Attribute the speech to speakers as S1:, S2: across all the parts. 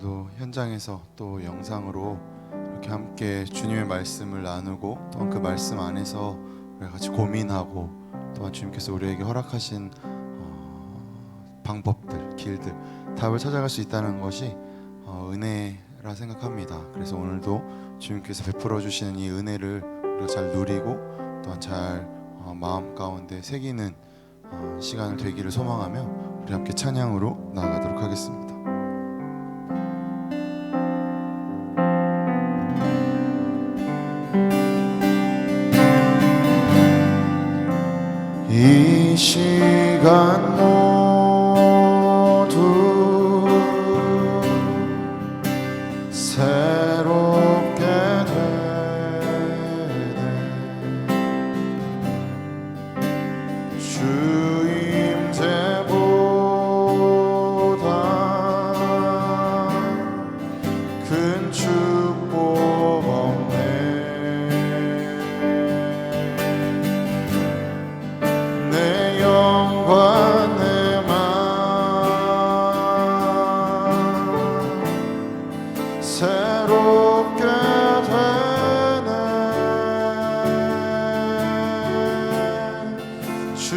S1: 오늘도 현장에서 또 영상으로 이렇게 함께 주님의 말씀을 나누고 또한 그 말씀 안에서 우리가 같이 고민하고 또한 주님께서 우리에게 허락하신 방법들, 길들, 답을 찾아갈 수 있다는 것이 은혜라 생각합니다. 그래서 오늘도 주님께서 베풀어 주시는 이 은혜를 우리가 잘 누리고 또한 잘 마음 가운데 새기는 시간을 되기를 소망하며 우리 함께 찬양으로 나아가도록 하겠습니다. 이 시간 모두 새롭게 되네. 주 임재보다 큰 축복 없네. 내 영과 내 맘 새롭게 되네. 주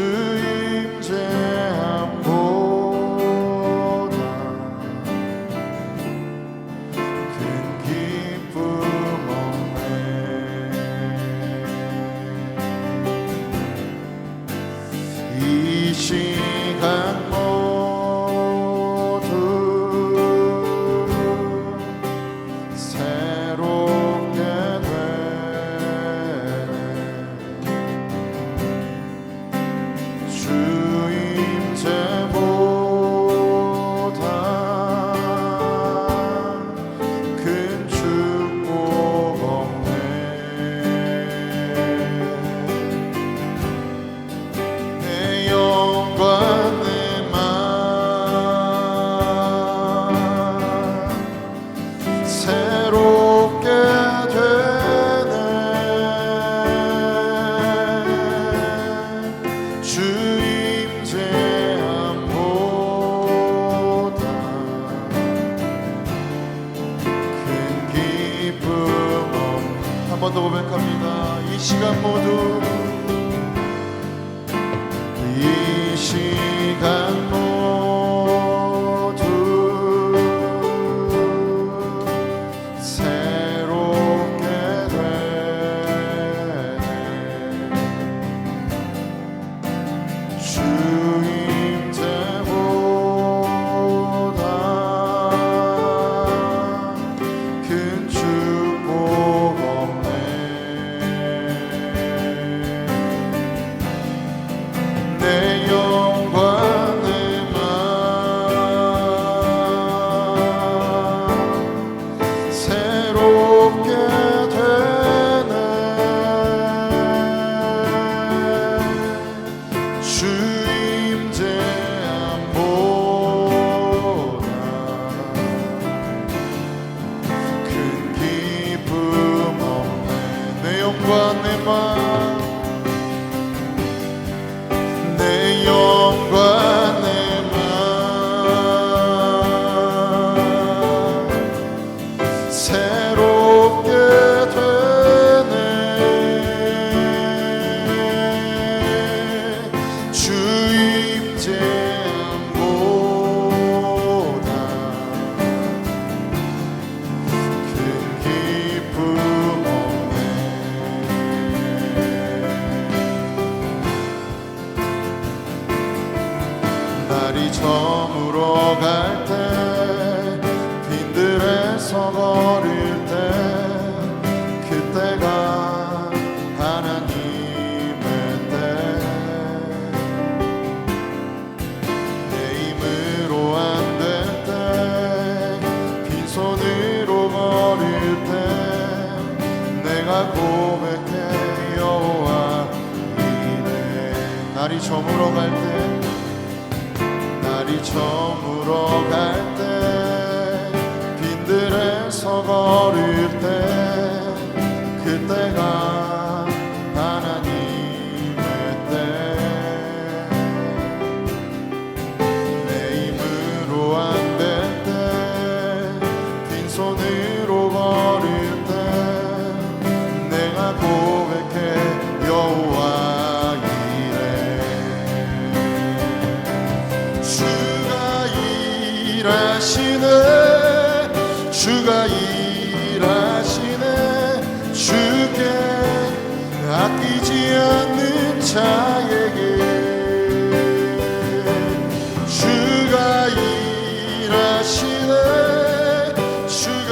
S1: 임재함보다 큰 기쁨 없네. 이 시간 모두 새롭게 되네. 주 임재보다 큰 축복 없네. 내 영과 내 맘 새롭게 되네. 주 임재함보다 큰 기쁨 없네. 한 번 더 고백합니다. 이 시간 모두 이 시간 모두 새롭게 되네. 주 임재보다 큰 축복 없네. 내 영과 내 맘 새롭게 되네. 주 임재함보다 큰 기쁨 없네. 내 영과 내 맘 내 영과 내 맘 새롭게 되네. 주 임재함보다 큰 기쁨 없네. 날이 저물어 갈 때 빈들에서 걸을 때 그때가 하나님의 때. 내 힘으로 안 될 때 빈손으로 걸을 때 내가 고백해 여호와 이래. 날이 저물어 갈 때 날이 저물어 갈 때 빈들에서 걸을 때 그때가 하나님의 때. 내 힘으로 안 될 때 주가 일하시네 주가 일하시네 주께 아끼지 않는 자에게 주가 일하시네 주가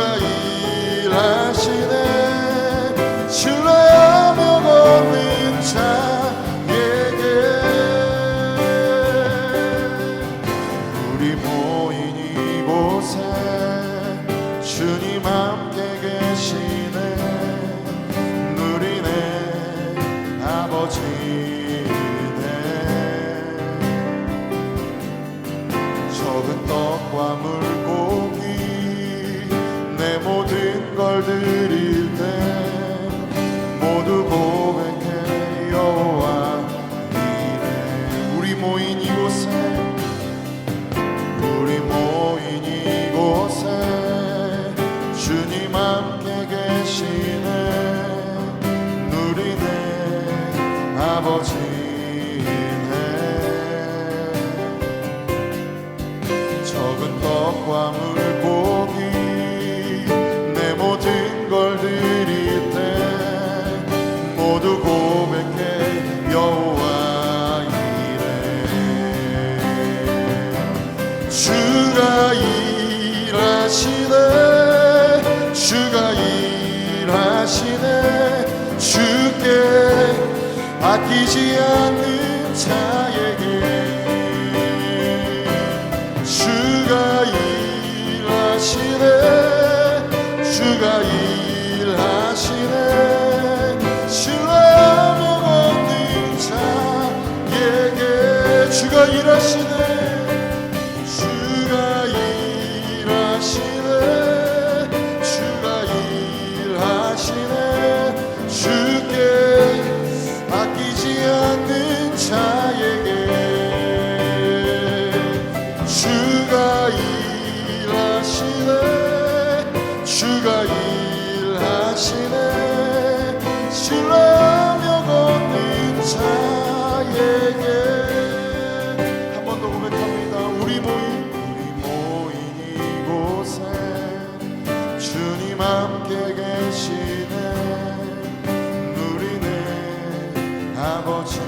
S1: 일하시네 신뢰하며 걷는 자에게 우리 모인 이곳에 주님 함께 계시네 누리네 아버지네 적은 떡과 물고기 내 모든 걸 드릴 때 모두 고백해 여호와 이래 우리 모인 이곳에 주님 함께 계시네 누리네 아버지네 적은 떡과 물고기 내 모든 걸 드릴 때 모두 고백해 여호와 이래 주가 일하시네 주가 일하시네 주께 아끼지 않는 자에게 주가 일하시네 주가 일하시네 신뢰하며 걷는 자에게 주가 일하시네 주가 일하시네 주께 아끼지 않는 자에게 주가 일하시네 주가 일하시네 신뢰하며 걷는 자에게 한 번 더 고백합니다 우리 모인 이곳에 주님 함께 계시네 누리네 아버지네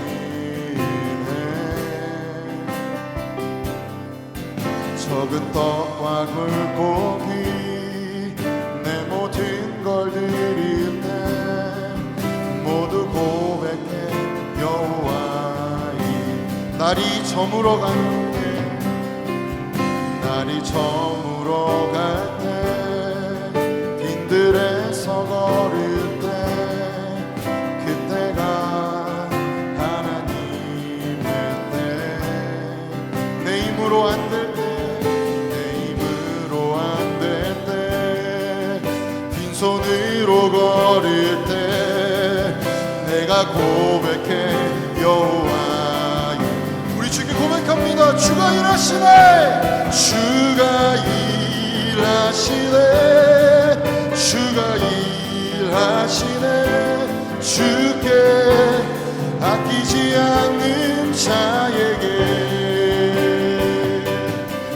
S1: 적은 떡과 물고기 내 모든 걸 드릴 때 모두 고백해 여호와이 날이 저물어 갈때 날이 저물어 갈때 빈들에서 걸을 때 그때가 하나님의 때 내 힘으로 안 될 때 내 힘으로 안 될 때 빈손으로 걸을 때 내가 고백해 여호와 우리 주께 고백합니다 주가 일하시네 주가 일하시네 주가 일하시네 주께 아끼지 않는 자에게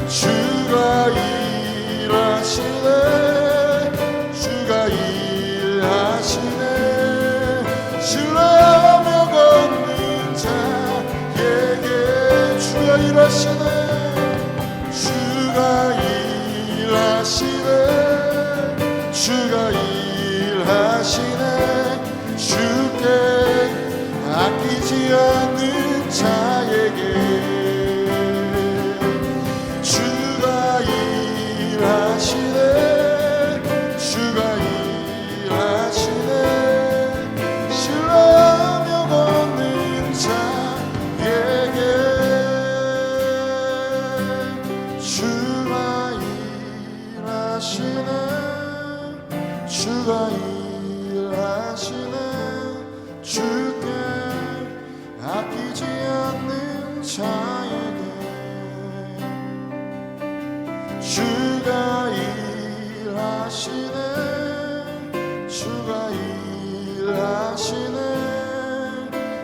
S1: 주가 일하시네 주가 일하시네 신뢰하며 걷는 자에게 주가 일하시네 주가 일하시네 주가 일하시네 주께 아끼지 않는 자에게 주가 일하시네 주가 일하시네 신뢰하며 걷는 자에게 주가 일하시네 주가 일하시네 주께 아끼지 않는 자에게 주가 일하시네 주가 일하시네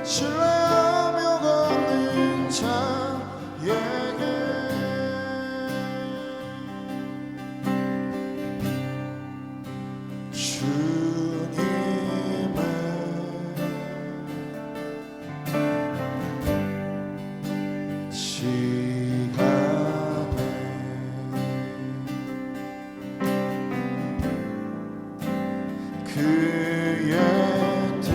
S1: 신뢰하며 걷는 자에게 그의 뜻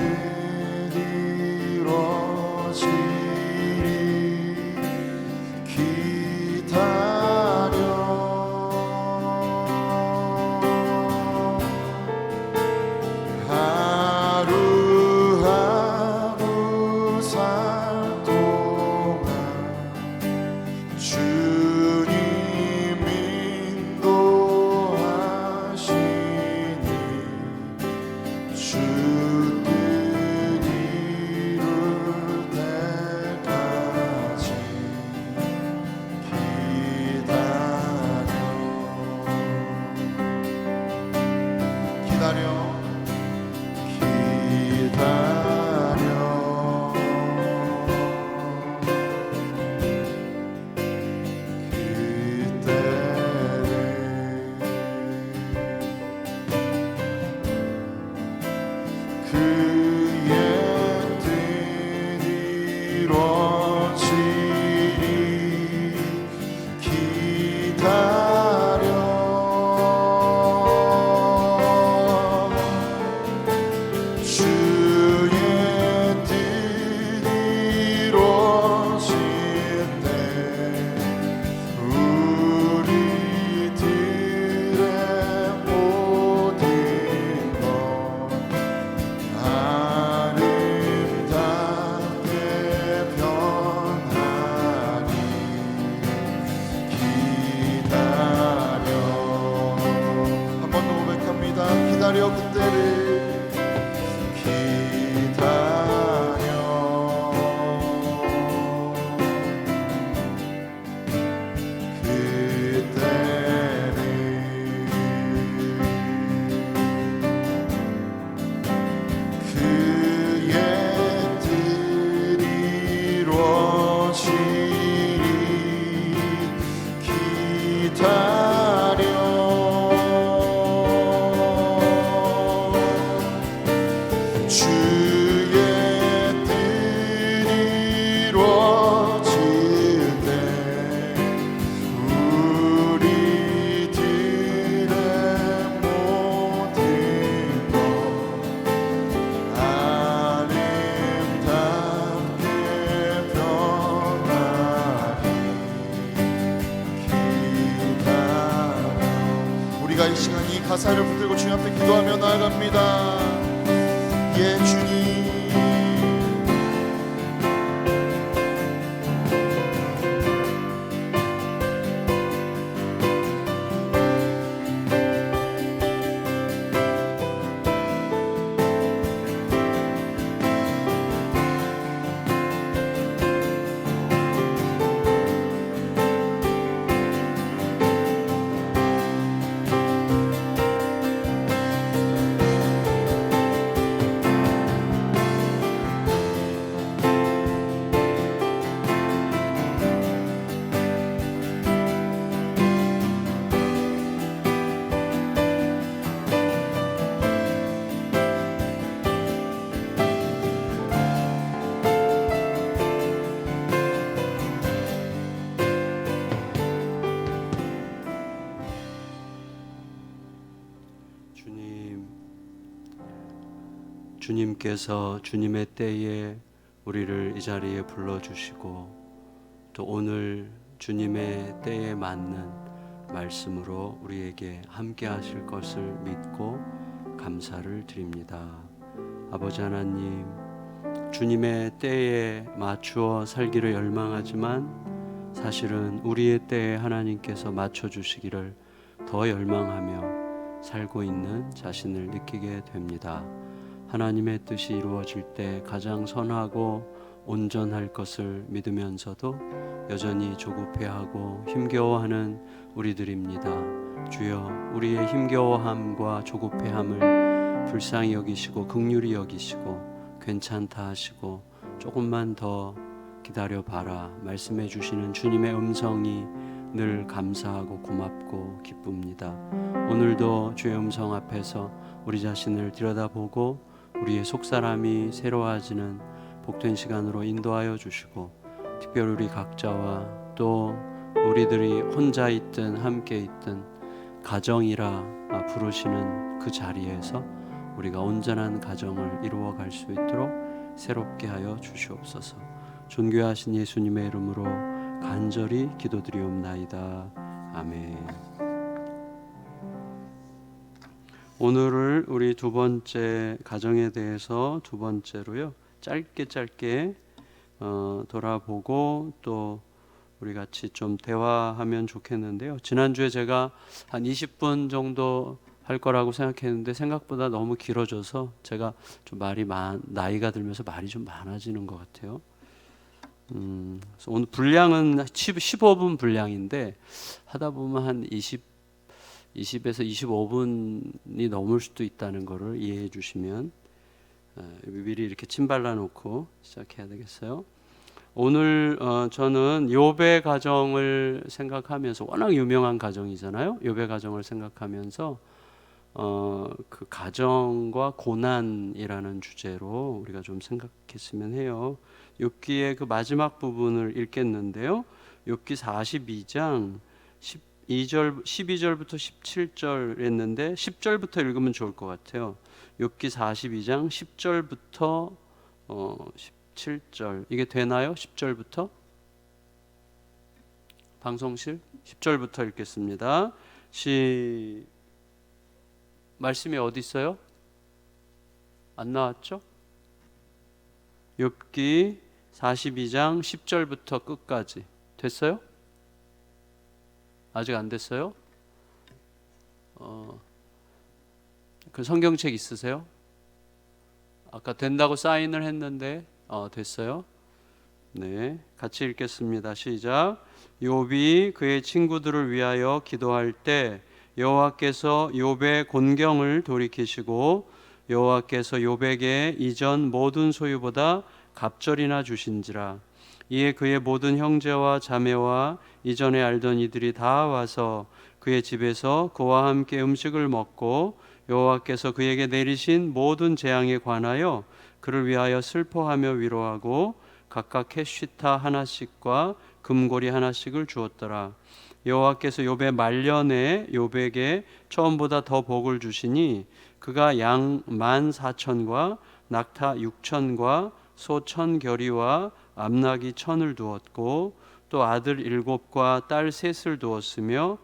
S1: 이루어지리 기다려 하루하루 살 동안 주님 인도하시니 주 뜻 이룰 때까지 기다려 그의 뜻 이루어지리 기다려 주의 뜻 이루어질 때 우리들의 모든 것 아름답게 변하니 기다려 한 번 더 고백합니다. 기다려 그때를 기다려 그의 뜻 이루어지리 기다려 주의 뜻 이루어질 때 우리들의 모든 것 아름답게 변하리 기다려 우리가 이 시간 이 가사를 붙들고 주님 앞에 기도하며 나아갑니다. 예 주님
S2: 주님께서 주님의 때에 우리를 이 자리에 불러주시고 또 오늘 주님의 때에 맞는 말씀으로 우리에게 함께 하실 것을 믿고 감사를 드립니다. 아버지 하나님, 주님의 때에 맞추어 살기를 열망하지만 사실은 우리의 때에 하나님께서 맞춰주시기를 더 열망하며 살고 있는 자신을 느끼게 됩니다. 하나님의 뜻이 이루어질 때 가장 선하고 온전할 것을 믿으면서도 여전히 조급해하고 힘겨워하는 우리들입니다. 주여, 우리의 힘겨워함과 조급해함을 불쌍히 여기시고 긍휼히 여기시고 괜찮다 하시고 조금만 더 기다려봐라 말씀해 주시는 주님의 음성이 늘 감사하고 고맙고 기쁩니다. 오늘도 주의 음성 앞에서 우리 자신을 들여다보고 우리의 속사람이 새로워지는 복된 시간으로 인도하여 주시고 특별히 우리 각자와 또 우리들이 혼자 있든 함께 있든 가정이라 부르시는 그 자리에서 우리가 온전한 가정을 이루어갈 수 있도록 새롭게 하여 주시옵소서. 존귀하신 예수님의 이름으로 간절히 기도드리옵나이다. 아멘. 오늘을 우리 두 번째 가정에 대해서 두 번째로요, 짧게 돌아보고 또 우리 같이 좀 대화하면 좋겠는데요. 지난주에 제가 한 20분 정도 할 거라고 생각했는데 생각보다 너무 길어져서 제가 좀 나이가 들면서 말이 좀 많아지는 것 같아요. 그래서 오늘 분량은 15분 분량인데 하다 보면 한 20에서 25분이 넘을 수도 있다는 것을 이해해 주시면 미리 이렇게 침 발라놓고 시작해야 되겠어요. 오늘 저는 욥의 가정을 생각하면서, 워낙 유명한 가정이잖아요. 욥의 가정을 생각하면서 그 가정과 고난이라는 주제로 우리가 좀 생각했으면 해요. 욥기의 그 마지막 부분을 읽겠는데요. 욥기 42장 12절부터 17절 했는데 10절부터 읽으면 좋을 것 같아요. 욥기 42장 10절부터 17절, 이게 되나요? 10절부터? 방송실? 10절부터 읽겠습니다. 말씀이 어디 있어요? 안 나왔죠? 욥기 42장 10절부터 끝까지 됐어요? 아직 안 됐어요? 그 성경책 있으세요? 아까 된다고 사인을 했는데 됐어요? 네, 같이 읽겠습니다. 시작. 욥이 그의 친구들을 위하여 기도할 때 여호와께서 욥의 곤경을 돌이키시고 여호와께서 욥에게 이전 모든 소유보다 갑절이나 주신지라. 이에 그의 모든 형제와 자매와 이전에 알던 이들이 다 와서 그의 집에서 그와 함께 음식을 먹고 여호와께서 그에게 내리신 모든 재앙에 관하여 그를 위하여 슬퍼하며 위로하고 각각 캐시타 하나씩과 금고리 하나씩을 주었더라. 여호와께서 욥의 말년에 욥에게 처음보다 더 복을 주시니 그가 양 14,000과 낙타 6,000과 소 1,000겨리와 암나귀 1,000을 두었고 또 아들 7과 딸 3을 두었으며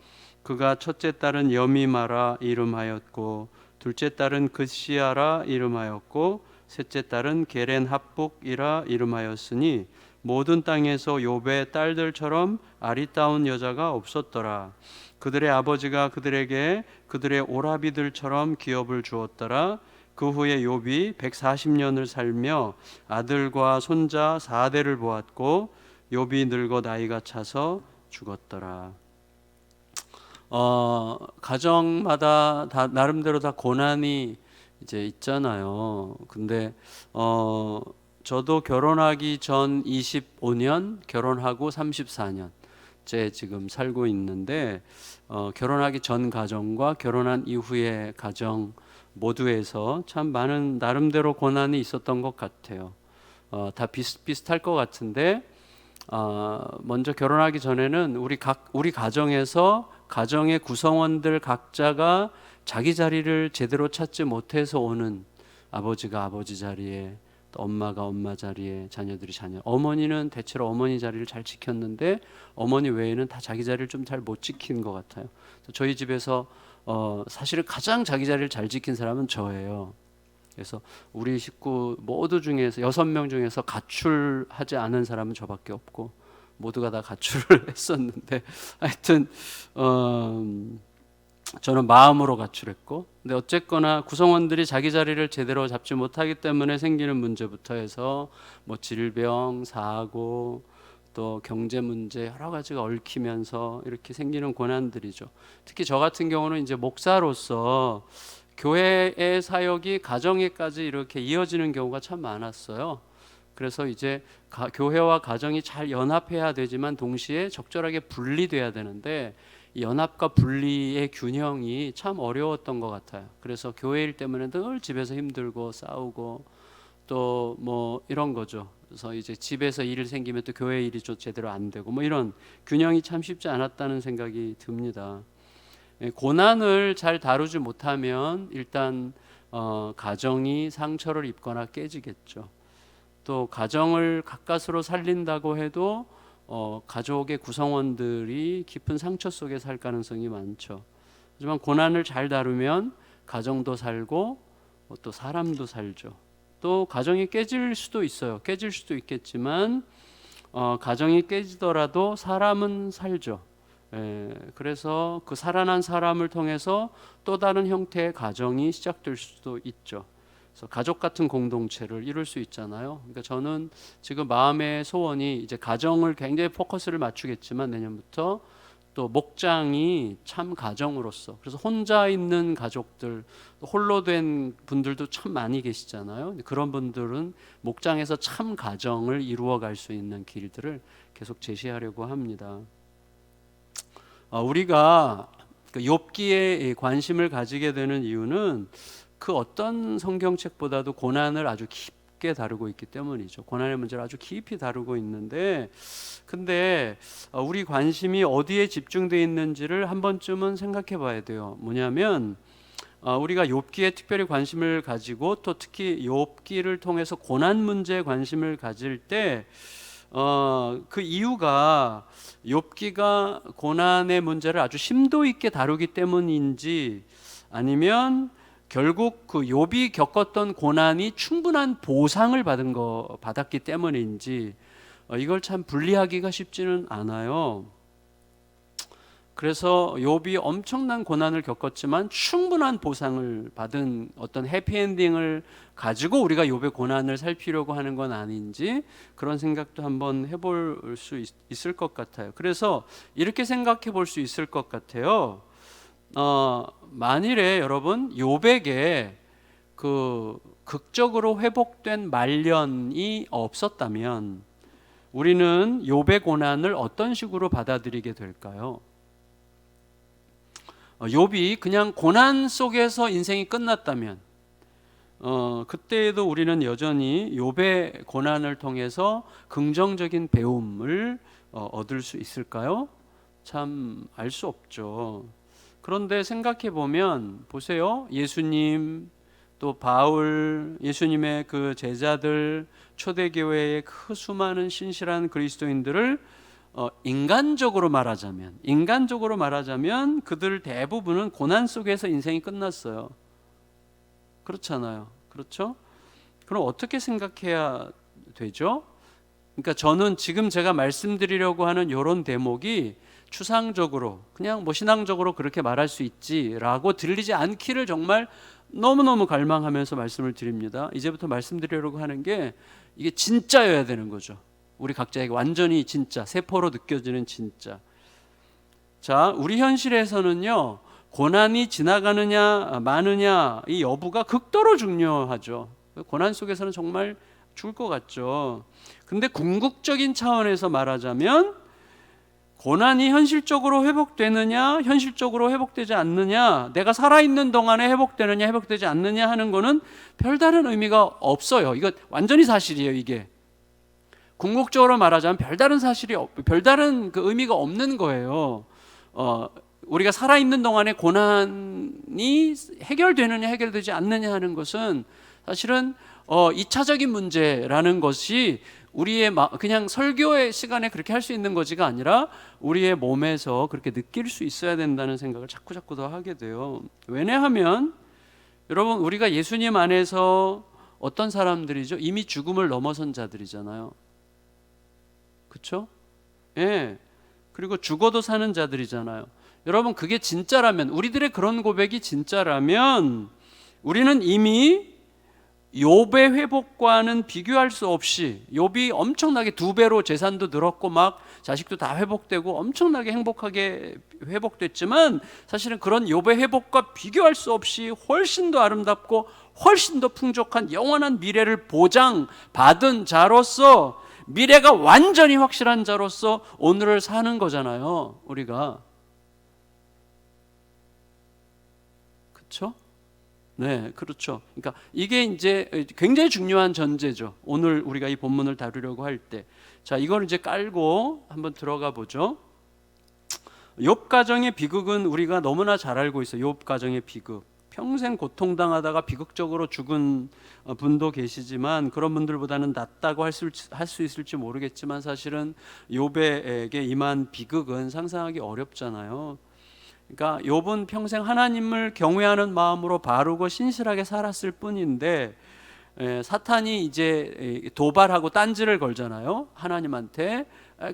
S2: 그가 첫째 딸은 여미마라 이름하였고 둘째 딸은 그시아라 이름하였고 셋째 딸은 게렌합복이라 이름하였으니 모든 땅에서 욥의 딸들처럼 아리따운 여자가 없었더라. 그들의 아버지가 그들에게 그들의 오라비들처럼 기업을 주었더라. 그 후에 욥이 140년을 살며 아들과 손자 4대를 보았고 욥이 늙어 나이가 차서 죽었더라. 가정마다 다 나름대로 다 고난이 이제 있잖아요. 근데 저도 결혼하기 전 25년, 결혼하고 34년째 지금 살고 있는데 결혼하기 전 가정과 결혼한 이후의 가정 모두에서 참 많은 나름대로 고난이 있었던 것 같아요. 다 비슷비슷할 것 같은데 먼저 결혼하기 전에는 우리 가정에서 가정의 구성원들 각자가 자기 자리를 제대로 찾지 못해서 오는, 아버지가 아버지 자리에, 또 엄마가 엄마 자리에, 자녀들이 자녀. 어머니는 대체로 어머니 자리를 잘 지켰는데 어머니 외에는 다 자기 자리를 좀 잘 못 지킨 것 같아요. 저희 집에서 사실은 가장 자기 자리를 잘 지킨 사람은 저예요. 그래서 우리 식구 모두 중에서 6명 중에서 가출하지 않은 사람은 저밖에 없고 모두가 다 가출을 했었는데 하여튼 저는 마음으로 가출했고, 근데 어쨌거나 구성원들이 자기 자리를 제대로 잡지 못하기 때문에 생기는 문제부터 해서 뭐 질병, 사고, 또 경제 문제 여러 가지가 얽히면서 이렇게 생기는 고난들이죠. 특히 저 같은 경우는 이제 목사로서 교회의 사역이 가정에까지 이렇게 이어지는 경우가 참 많았어요. 그래서 이제 교회와 가정이 잘 연합해야 되지만 동시에 적절하게 분리돼야 되는데 이 연합과 분리의 균형이 참 어려웠던 것 같아요. 그래서 교회 일 때문에 늘 집에서 힘들고 싸우고 또 뭐 이런 거죠. 그래서 이제 집에서 일 생기면 또 교회 일이 좀 제대로 안 되고 뭐 이런 균형이 참 쉽지 않았다는 생각이 듭니다. 고난을 잘 다루지 못하면 일단 가정이 상처를 입거나 깨지겠죠. 또 가정을 가까스로 살린다고 해도 가족의 구성원들이 깊은 상처 속에 살 가능성이 많죠. 하지만 고난을 잘 다루면 가정도 살고 또 사람도 살죠. 또 가정이 깨질 수도 있어요. 깨질 수도 있겠지만 가정이 깨지더라도 사람은 살죠. 그래서 그 살아난 사람을 통해서 또 다른 형태의 가정이 시작될 수도 있죠. 그래서 가족 같은 공동체를 이룰 수 있잖아요. 그러니까 저는 지금 마음의 소원이 이제 가정을 굉장히 포커스를 맞추겠지만 내년부터 또 목장이 참 가정으로서, 그래서 혼자 있는 가족들, 홀로 된 분들도 참 많이 계시잖아요. 그런 분들은 목장에서 참 가정을 이루어갈 수 있는 길들을 계속 제시하려고 합니다. 우리가 욥기에 관심을 가지게 되는 이유는 그 어떤 성경책보다도 고난을 아주 깊게 다루고 있기 때문이죠. 고난의 문제를 아주 깊이 다루고 있는데, 근데 우리 관심이 어디에 집중되어 있는지를 한 번쯤은 생각해 봐야 돼요. 뭐냐면 우리가 욥기에 특별히 관심을 가지고 또 특히 욥기를 통해서 고난 문제에 관심을 가질 때 그 이유가 욥기가 고난의 문제를 아주 심도 있게 다루기 때문인지, 아니면 결국 그 욥이 겪었던 고난이 충분한 보상을 받았기 때문인지 이걸 참 분리하기가 쉽지는 않아요. 그래서 욥이 엄청난 고난을 겪었지만 충분한 보상을 받은 어떤 해피엔딩을 가지고 우리가 욥의 고난을 살피려고 하는 건 아닌지 그런 생각도 한번 해볼 수 있을 것 같아요. 그래서 이렇게 생각해 볼 수 있을 것 같아요. 만일에 여러분 욥에게 그 극적으로 회복된 말년이 없었다면 우리는 욥의 고난을 어떤 식으로 받아들이게 될까요? 욥이 그냥 고난 속에서 인생이 끝났다면 그때에도 우리는 여전히 욥의 고난을 통해서 긍정적인 배움을 얻을 수 있을까요? 참 알 수 없죠. 그런데 생각해 보면 보세요. 예수님, 또 바울, 예수님의 그 제자들, 초대교회의 그 수많은 신실한 그리스도인들을 인간적으로 말하자면 그들 대부분은 고난 속에서 인생이 끝났어요. 그렇잖아요. 그렇죠? 그럼 어떻게 생각해야 되죠? 그러니까 저는 지금 제가 말씀드리려고 하는 이런 대목이 추상적으로 그냥 뭐 신앙적으로 그렇게 말할 수 있지라고 들리지 않기를 정말 너무너무 갈망하면서 말씀을 드립니다. 이제부터 말씀드리려고 하는 게 이게 진짜여야 되는 거죠. 우리 각자에게 완전히 진짜, 세포로 느껴지는 진짜. 자, 우리 현실에서는요, 고난이 지나가느냐 마느냐 이 여부가 극도로 중요하죠. 고난 속에서는 정말 죽을 것 같죠. 근데 궁극적인 차원에서 말하자면 고난이 현실적으로 회복되느냐 현실적으로 회복되지 않느냐, 내가 살아있는 동안에 회복되느냐 회복되지 않느냐 하는 거는 별다른 의미가 없어요. 이거 완전히 사실이에요. 이게 궁극적으로 말하자면 별다른 그 의미가 없는 거예요. 우리가 살아있는 동안에 고난이 해결되느냐 해결되지 않느냐 하는 것은 사실은 2차적인 문제라는 것이 우리의 그냥 설교의 시간에 그렇게 할 수 있는 거지가 아니라 우리의 몸에서 그렇게 느낄 수 있어야 된다는 생각을 자꾸 더 하게 돼요. 왜냐하면 여러분, 우리가 예수님 안에서 어떤 사람들이죠? 이미 죽음을 넘어선 자들이잖아요. 그렇죠? 예. 그리고 죽어도 사는 자들이잖아요. 여러분, 그게 진짜라면, 우리들의 그런 고백이 진짜라면 우리는 이미 욥의 회복과는 비교할 수 없이, 욥이 엄청나게 2배로 재산도 늘었고 막 자식도 다 회복되고 엄청나게 행복하게 회복됐지만 사실은 그런 욥의 회복과 비교할 수 없이 훨씬 더 아름답고 훨씬 더 풍족한 영원한 미래를 보장받은 자로서, 미래가 완전히 확실한 자로서 오늘을 사는 거잖아요, 우리가. 그렇죠? 네, 그렇죠. 그러니까 이게 이제 굉장히 중요한 전제죠. 오늘 우리가 이 본문을 다루려고 할 때. 자, 이걸 이제 깔고 한번 들어가 보죠. 욥 가정의 비극은 우리가 너무나 잘 알고 있어요. 욥 가정의 비극. 평생 고통당하다가 비극적으로 죽은 분도 계시지만 그런 분들보다는 낫다고 할 수 있을지 모르겠지만 사실은 욥에게 임한 비극은 상상하기 어렵잖아요. 그러니까 욥은 평생 하나님을 경외하는 마음으로 바르고 신실하게 살았을 뿐인데 사탄이 이제 도발하고 딴지를 걸잖아요. 하나님한테.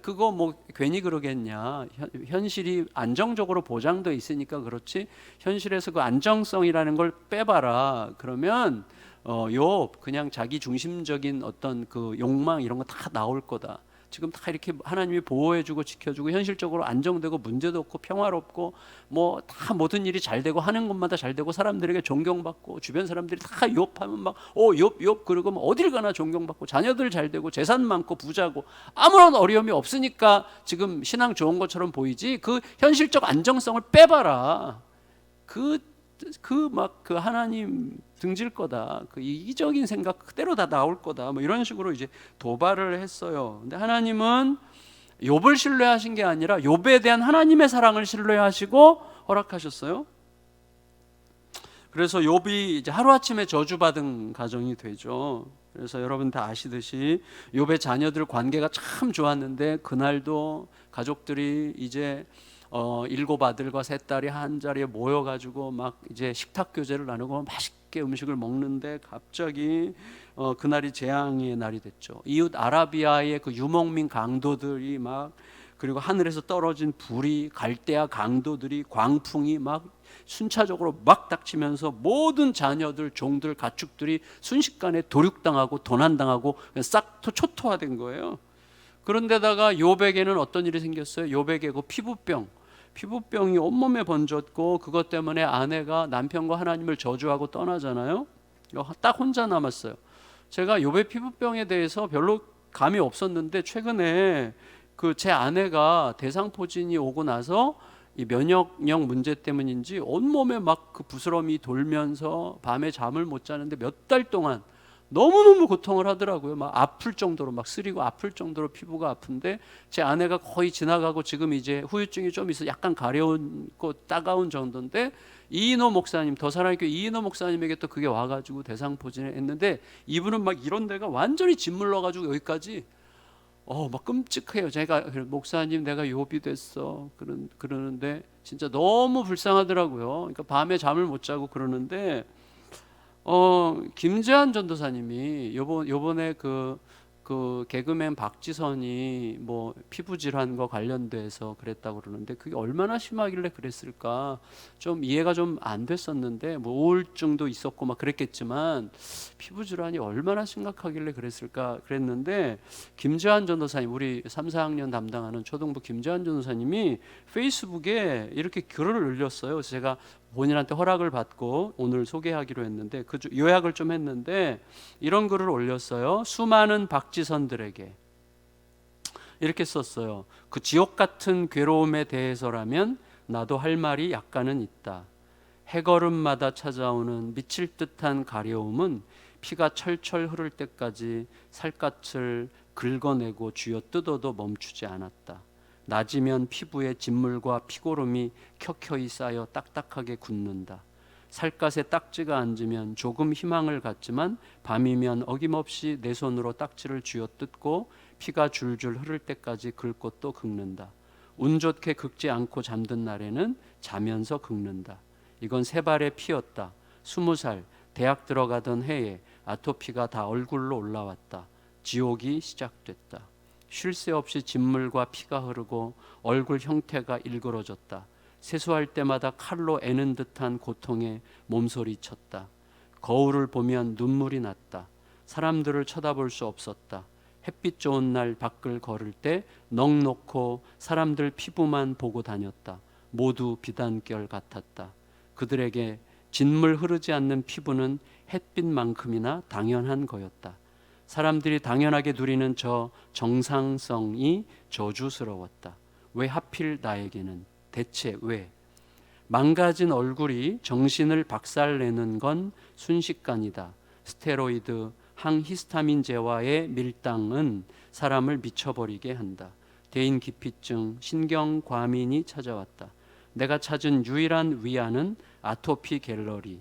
S2: 그거 뭐 괜히 그러겠냐. 현실이 안정적으로 보장돼 있으니까 그렇지. 현실에서 그 안정성이라는 걸 빼봐라. 그러면 욥 그냥 자기 중심적인 어떤 그 욕망 이런 거 다 나올 거다. 지금 다 이렇게 하나님이 보호해주고 지켜주고 현실적으로 안정되고 문제도 없고 평화롭고 뭐 다 모든 일이 잘 되고 하는 것마다 잘 되고 사람들에게 존경받고 주변 사람들이 다 욥하면 막 욥 그러고 뭐 어딜 가나 존경받고 자녀들 잘 되고 재산 많고 부자고 아무런 어려움이 없으니까 지금 신앙 좋은 것처럼 보이지. 그 현실적 안정성을 빼봐라. 그 하나님 등질 거다. 그 이기적인 생각 그대로 다 나올 거다. 뭐 이런 식으로 이제 도발을 했어요. 근데 하나님은 욥을 신뢰하신 게 아니라 욥에 대한 하나님의 사랑을 신뢰하시고 허락하셨어요. 그래서 욥이 이제 하루아침에 저주받은 가정이 되죠. 그래서 여러분 다 아시듯이 욥의 자녀들 관계가 참 좋았는데 그날도 가족들이 이제 7 아들과 3 딸이 한 자리에 모여가지고 막 이제 식탁 교제를 나누고 맛있게 음식을 먹는데 갑자기 그날이 재앙의 날이 됐죠. 이웃 아라비아의 그 유목민 강도들이 막 그리고 하늘에서 떨어진 불이 갈대아 강도들이 광풍이 막 순차적으로 막 닥치면서 모든 자녀들 종들 가축들이 순식간에 도륙당하고 도난당하고 싹 초토화된 거예요. 그런데다가 욥에게는 어떤 일이 생겼어요? 욥에게 그 피부병이 온몸에 번졌고 그것 때문에 아내가 남편과 하나님을 저주하고 떠나잖아요. 딱 혼자 남았어요. 제가 욥의 피부병에 대해서 별로 감이 없었는데 최근에 그 제 아내가 대상포진이 오고 나서 이 면역력 문제 때문인지 온몸에 막 그 부스럼이 돌면서 밤에 잠을 못 자는데 몇 달 동안 너무너무 고통을 하더라고요. 막 아플 정도로 막 쓰리고 아플 정도로 피부가 아픈데 제 아내가 거의 지나가고 지금 이제 후유증이 좀 있어 약간 가려운고 따가운 정도인데 이인호 목사님 더 사랑교회 이인호 목사님에게 또 그게 와가지고 대상포진을 했는데 이분은 막 이런 데가 완전히 짓물러가지고 여기까지 막 끔찍해요. 제가 목사님 내가 욥이 됐어 그러는데 진짜 너무 불쌍하더라고요. 그러니까 밤에 잠을 못 자고 그러는데 김재한 전도사님이 요번에 그 개그맨 박지선이 뭐 피부 질환과 관련돼서 그랬다고 그러는데 그게 얼마나 심하길래 그랬을까 좀 이해가 좀 안 됐었는데 뭐 우울증도 있었고 막 그랬겠지만 피부 질환이 얼마나 심각하길래 그랬을까 그랬는데 김재한 전도사님 우리 3, 4학년 담당하는 초등부 김재한 전도사님이 페이스북에 이렇게 글을 올렸어요. 그래서 제가 본인한테 허락을 받고 오늘 소개하기로 했는데 그 요약을 좀 했는데 이런 글을 올렸어요. 수많은 박지선들에게 이렇게 썼어요. 그 지옥 같은 괴로움에 대해서라면 나도 할 말이 약간은 있다. 해걸음마다 찾아오는 미칠 듯한 가려움은 피가 철철 흐를 때까지 살갗을 긁어내고 쥐어 뜯어도 멈추지 않았다. 낮이면 피부에 진물과 피고름이 켜켜이 쌓여 딱딱하게 굳는다. 살갗에 딱지가 앉으면 조금 희망을 갖지만 밤이면 어김없이 내 손으로 딱지를 쥐어뜯고 피가 줄줄 흐를 때까지 긁고 또 긁는다. 운 좋게 긁지 않고 잠든 날에는 자면서 긁는다. 이건 세 발의 피였다. 20살 대학 들어가던 해에 아토피가 다 얼굴로 올라왔다. 지옥이 시작됐다. 쉴 새 없이 진물과 피가 흐르고 얼굴 형태가 일그러졌다. 세수할 때마다 칼로 애는 듯한 고통에 몸소리 쳤다. 거울을 보면 눈물이 났다. 사람들을 쳐다볼 수 없었다. 햇빛 좋은 날 밖을 걸을 때 넋놓고 사람들 피부만 보고 다녔다. 모두 비단결 같았다. 그들에게 진물 흐르지 않는 피부는 햇빛만큼이나 당연한 거였다. 사람들이 당연하게 누리는 저 정상성이 저주스러웠다. 왜 하필 나에게는? 대체 왜? 망가진 얼굴이 정신을 박살내는 건 순식간이다. 스테로이드, 항히스타민제와의 밀당은 사람을 미쳐버리게 한다. 대인기피증, 신경과민이 찾아왔다. 내가 찾은 유일한 위안은 아토피 갤러리.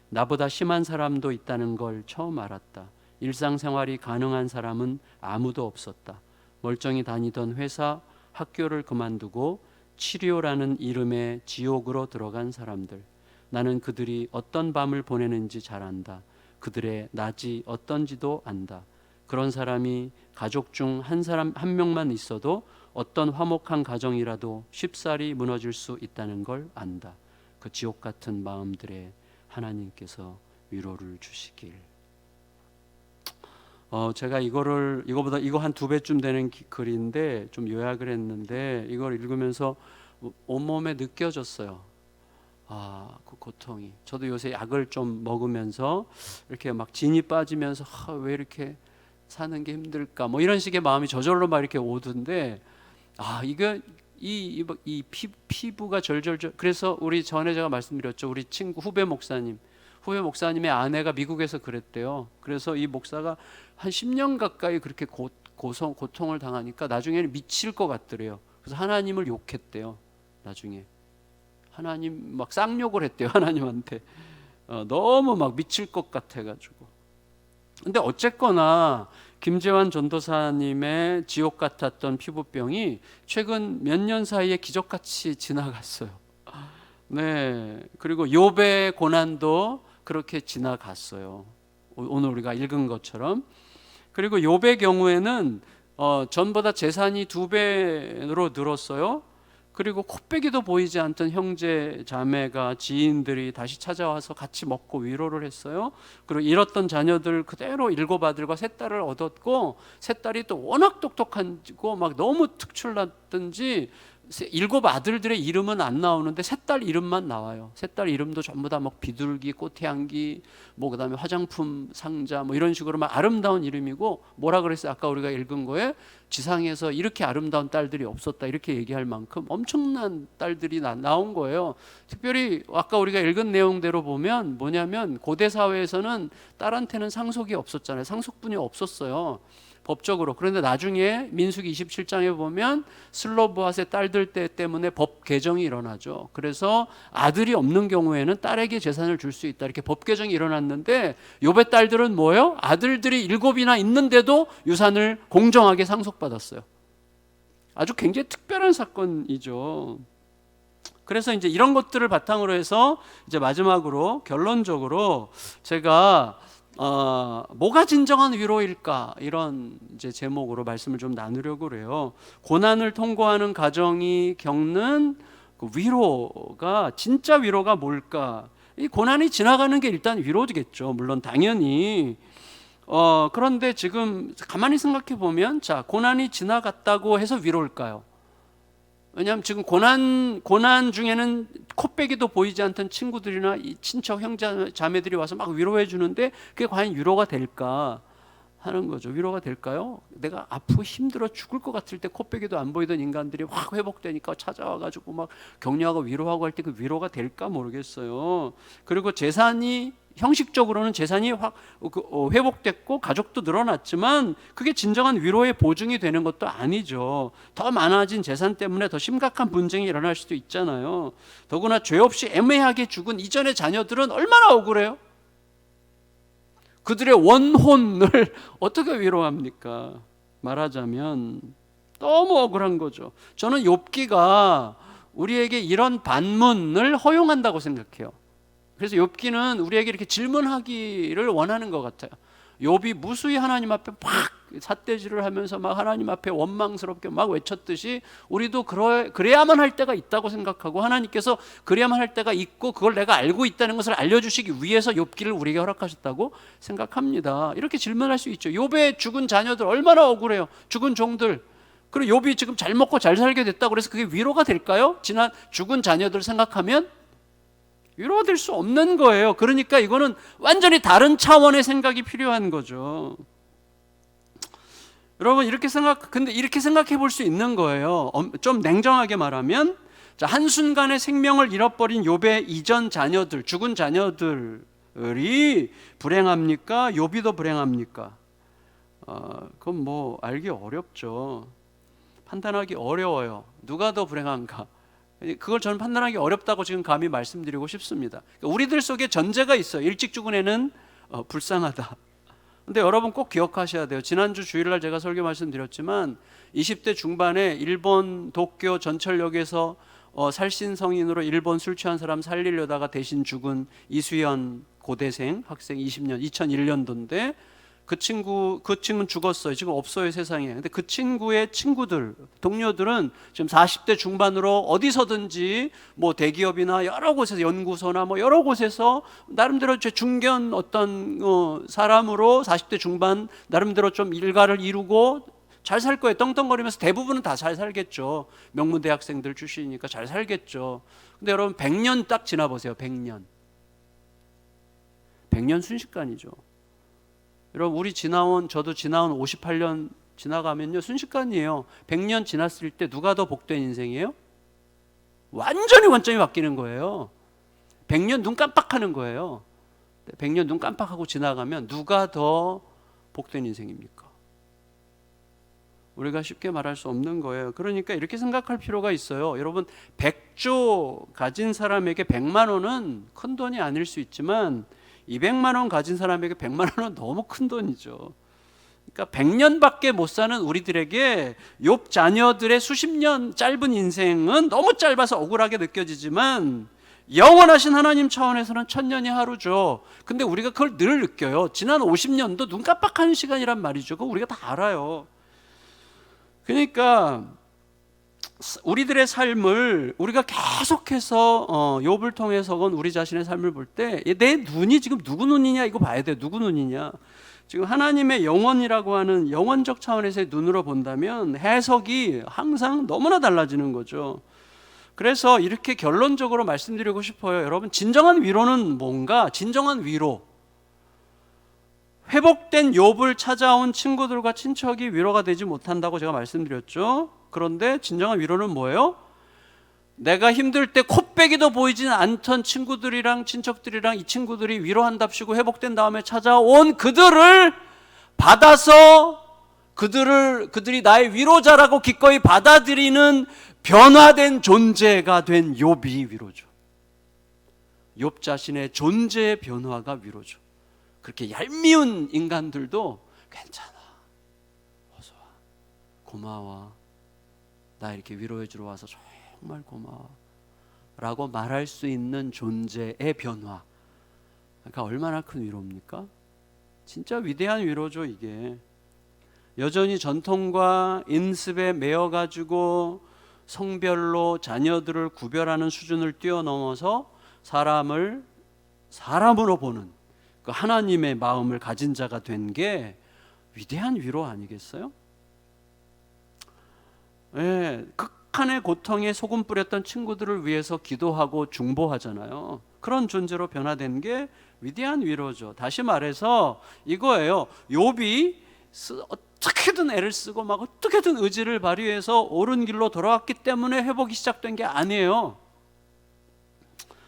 S2: 나보다 심한 사람도 있다는 걸 처음 알았다. 일상생활이 가능한 사람은 아무도 없었다. 멀쩡히 다니던 회사, 학교를 그만두고 치료라는 이름의 지옥으로 들어간 사람들. 나는 그들이 어떤 밤을 보내는지 잘 안다. 그들의 낮이 어떤지도 안다. 그런 사람이 가족 중 한 명만 있어도 어떤 화목한 가정이라도 쉽사리 무너질 수 있다는 걸 안다. 그 지옥 같은 마음들에 하나님께서 위로를 주시길. 제가 이거 한 2배쯤 되는 글인데 좀 요약을 했는데 이걸 읽으면서 온몸에 느껴졌어요. 그 고통이. 저도 요새 약을 좀 먹으면서 이렇게 막 진이 빠지면서 왜 이렇게 사는 게 힘들까 뭐 이런 식의 마음이 저절로 막 이렇게 오던데 이거 이 피부가 절절절. 그래서 우리 전에 제가 말씀드렸죠. 우리 친구 후배 목사님의 아내가 미국에서 그랬대요. 그래서 이 목사가 한 10년 가까이 그렇게 고통을 당하니까 나중에는 미칠 것 같더래요. 그래서 하나님을 욕했대요. 나중에 하나님 막 쌍욕을 했대요. 하나님한테 너무 막 미칠 것 같아가지고. 근데 어쨌거나 김재환 전도사님의 지옥 같았던 피부병이 최근 몇 년 사이에 기적같이 지나갔어요. 네, 그리고 욥의 고난도 그렇게 지나갔어요. 오늘 우리가 읽은 것처럼. 그리고 욥의 경우에는 전보다 재산이 2배로 늘었어요. 그리고 코빼기도 보이지 않던 형제 자매가 지인들이 다시 찾아와서 같이 먹고 위로를 했어요. 그리고 잃었던 자녀들 그대로 7아들과 3딸을 얻었고, 3딸이 또 워낙 똑똑하고 막 너무 특출났든지 7아들들의 이름은 안 나오는데 3딸 이름만 나와요. 3딸 이름도 전부 다 막 비둘기, 꽃향기, 뭐 그다음에 화장품 상자 뭐 이런 식으로 막 아름다운 이름이고, 뭐라 그랬어요? 아까 우리가 읽은 거에 지상에서 이렇게 아름다운 딸들이 없었다 이렇게 얘기할 만큼 엄청난 딸들이 나온 거예요. 특별히 아까 우리가 읽은 내용대로 보면 뭐냐면 고대 사회에서는 딸한테는 상속이 없었잖아요. 상속분이 없었어요. 법적으로. 그런데 나중에 민수기 27장에 보면 슬로브핫의 딸들 때문에 법 개정이 일어나죠. 그래서 아들이 없는 경우에는 딸에게 재산을 줄 수 있다 이렇게 법 개정이 일어났는데, 욥의 딸들은 뭐예요? 아들들이 7이나 있는데도 유산을 공정하게 상속받았어요. 아주 굉장히 특별한 사건이죠. 그래서 이제 이런 것들을 바탕으로 해서 이제 마지막으로 결론적으로 제가 뭐가 진정한 위로일까 이런 이제 제목으로 말씀을 좀 나누려고 그래요. 고난을 통과하는 가정이 겪는 그 위로가, 진짜 위로가 뭘까? 이 고난이 지나가는 게 일단 위로겠죠. 물론 당연히. 그런데 지금 가만히 생각해 보면, 자, 고난이 지나갔다고 해서 위로일까요? 왜냐하면 지금 고난 중에는 코빼기도 보이지 않던 친구들이나 이 친척 형제 자매들이 와서 막 위로해 주는데 그게 과연 위로가 될까 하는 거죠. 위로가 될까요? 내가 아프고 힘들어 죽을 것 같을 때 코빼기도 안 보이던 인간들이 확 회복되니까 찾아와가지고 막 격려하고 위로하고 할 때 그 위로가 될까 모르겠어요. 그리고 형식적으로는 재산이 확 회복됐고 가족도 늘어났지만 그게 진정한 위로의 보증이 되는 것도 아니죠. 더 많아진 재산 때문에 더 심각한 분쟁이 일어날 수도 있잖아요. 더구나 죄 없이 애매하게 죽은 이전의 자녀들은 얼마나 억울해요. 그들의 원혼을 어떻게 위로합니까? 말하자면 너무 억울한 거죠. 저는 욥기가 우리에게 이런 반문을 허용한다고 생각해요. 그래서 욥기는 우리에게 이렇게 질문하기를 원하는 것 같아요. 욥이 무수히 하나님 앞에 막 삿대질을 하면서 막 하나님 앞에 원망스럽게 막 외쳤듯이 우리도 그래야만 할 때가 있다고 생각하고, 하나님께서 그래야만 할 때가 있고 그걸 내가 알고 있다는 것을 알려주시기 위해서 욥기를 우리에게 허락하셨다고 생각합니다. 이렇게 질문할 수 있죠. 욥의 죽은 자녀들 얼마나 억울해요. 죽은 종들. 그리고 욥이 지금 잘 먹고 잘 살게 됐다고 그래서 그게 위로가 될까요? 지난 죽은 자녀들 생각하면 위로가 될 수 없는 거예요. 그러니까 이거는 완전히 다른 차원의 생각이 필요한 거죠. 여러분, 이렇게 생각해 볼 수 있는 거예요. 좀 냉정하게 말하면 자, 한순간에 생명을 잃어버린 욥의 이전 자녀들, 죽은 자녀들이 불행합니까? 욥이 더 불행합니까? 그건 뭐 알기 어렵죠. 판단하기 어려워요. 누가 더 불행한가? 그걸 저는 판단하기 어렵다고 지금 감히 말씀드리고 싶습니다. 그러니까 우리들 속에 전제가 있어요. 일찍 죽은 애는 불쌍하다. 근데 여러분 꼭 기억하셔야 돼요. 지난주 주일날 제가 설교 말씀드렸지만 20대 중반에 일본 도쿄 전철역에서 살신성인으로 일본 술 취한 사람 살리려다가 대신 죽은 이수연 고대생 학생 2001년도인데 그 친구는 죽었어요. 지금 없어요, 세상에. 근데 그 친구의 친구들, 동료들은 지금 40대 중반으로 어디서든지 뭐 대기업이나 여러 곳에서, 연구소나 뭐 여러 곳에서 나름대로 중견 어떤 사람으로 40대 중반 나름대로 좀 일가를 이루고 잘 살 거예요. 떵떵거리면서. 대부분은 다 잘 살겠죠. 명문대학생들 출신이니까 잘 살겠죠. 근데 여러분 100년 딱 지나보세요. 100년 순식간이죠. 여러분 저도 지나온 58년 지나가면요 순식간이에요. 100년 지났을 때 누가 더 복된 인생이에요? 완전히 원점이 바뀌는 거예요. 100년 눈 깜빡하는 거예요. 100년 눈 깜빡하고 지나가면 누가 더 복된 인생입니까? 우리가 쉽게 말할 수 없는 거예요. 그러니까 이렇게 생각할 필요가 있어요. 여러분 100조 가진 사람에게 100만 원은 큰 돈이 아닐 수 있지만 200만 원 가진 사람에게 100만 원은 너무 큰 돈이죠. 그러니까 100년밖에 못 사는 우리들에게 욥 자녀들의 수십 년 짧은 인생은 너무 짧아서 억울하게 느껴지지만 영원하신 하나님 차원에서는 1000년이 하루죠. 근데 우리가 그걸 늘 느껴요. 지난 50년도 눈 깜빡하는 시간이란 말이죠. 그거 우리가 다 알아요. 그러니까 우리들의 삶을 우리가 계속해서 욥을 통해서건 우리 자신의 삶을 볼 때 내 눈이 지금 누구 눈이냐 이거 봐야 돼요. 누구 눈이냐. 지금 하나님의 영원이라고 하는 영원적 차원에서의 눈으로 본다면 해석이 항상 너무나 달라지는 거죠. 그래서 이렇게 결론적으로 말씀드리고 싶어요. 여러분 진정한 위로는 뭔가? 진정한 위로, 회복된 욥을 찾아온 친구들과 친척이 위로가 되지 못한다고 제가 말씀드렸죠. 그런데 진정한 위로는 뭐예요? 내가 힘들 때 코빼기도 보이지 않던 친구들이랑 친척들이랑 이 친구들이 위로한답시고 회복된 다음에 찾아온 그들을 받아서 그들이 나의 위로자라고 기꺼이 받아들이는 변화된 존재가 된 욥이 위로죠. 욥 자신의 존재의 변화가 위로죠. 그렇게 얄미운 인간들도 괜찮아, 어서 와, 고마워, 나 이렇게 위로해 주러 와서 정말 고마워 라고 말할 수 있는 존재의 변화. 그러니까 얼마나 큰 위로입니까? 진짜 위대한 위로죠. 이게 여전히 전통과 인습에 매여가지고 성별로 자녀들을 구별하는 수준을 뛰어넘어서 사람을 사람으로 보는 그 하나님의 마음을 가진 자가 된 게 위대한 위로 아니겠어요? 예, 극한의 고통에 소금 뿌렸던 친구들을 위해서 기도하고 중보하잖아요. 그런 존재로 변화된 게 위대한 위로죠. 다시 말해서 이거예요. 욥이 어떻게든 애를 쓰고 막 어떻게든 의지를 발휘해서 옳은 길로 돌아왔기 때문에 회복이 시작된 게 아니에요.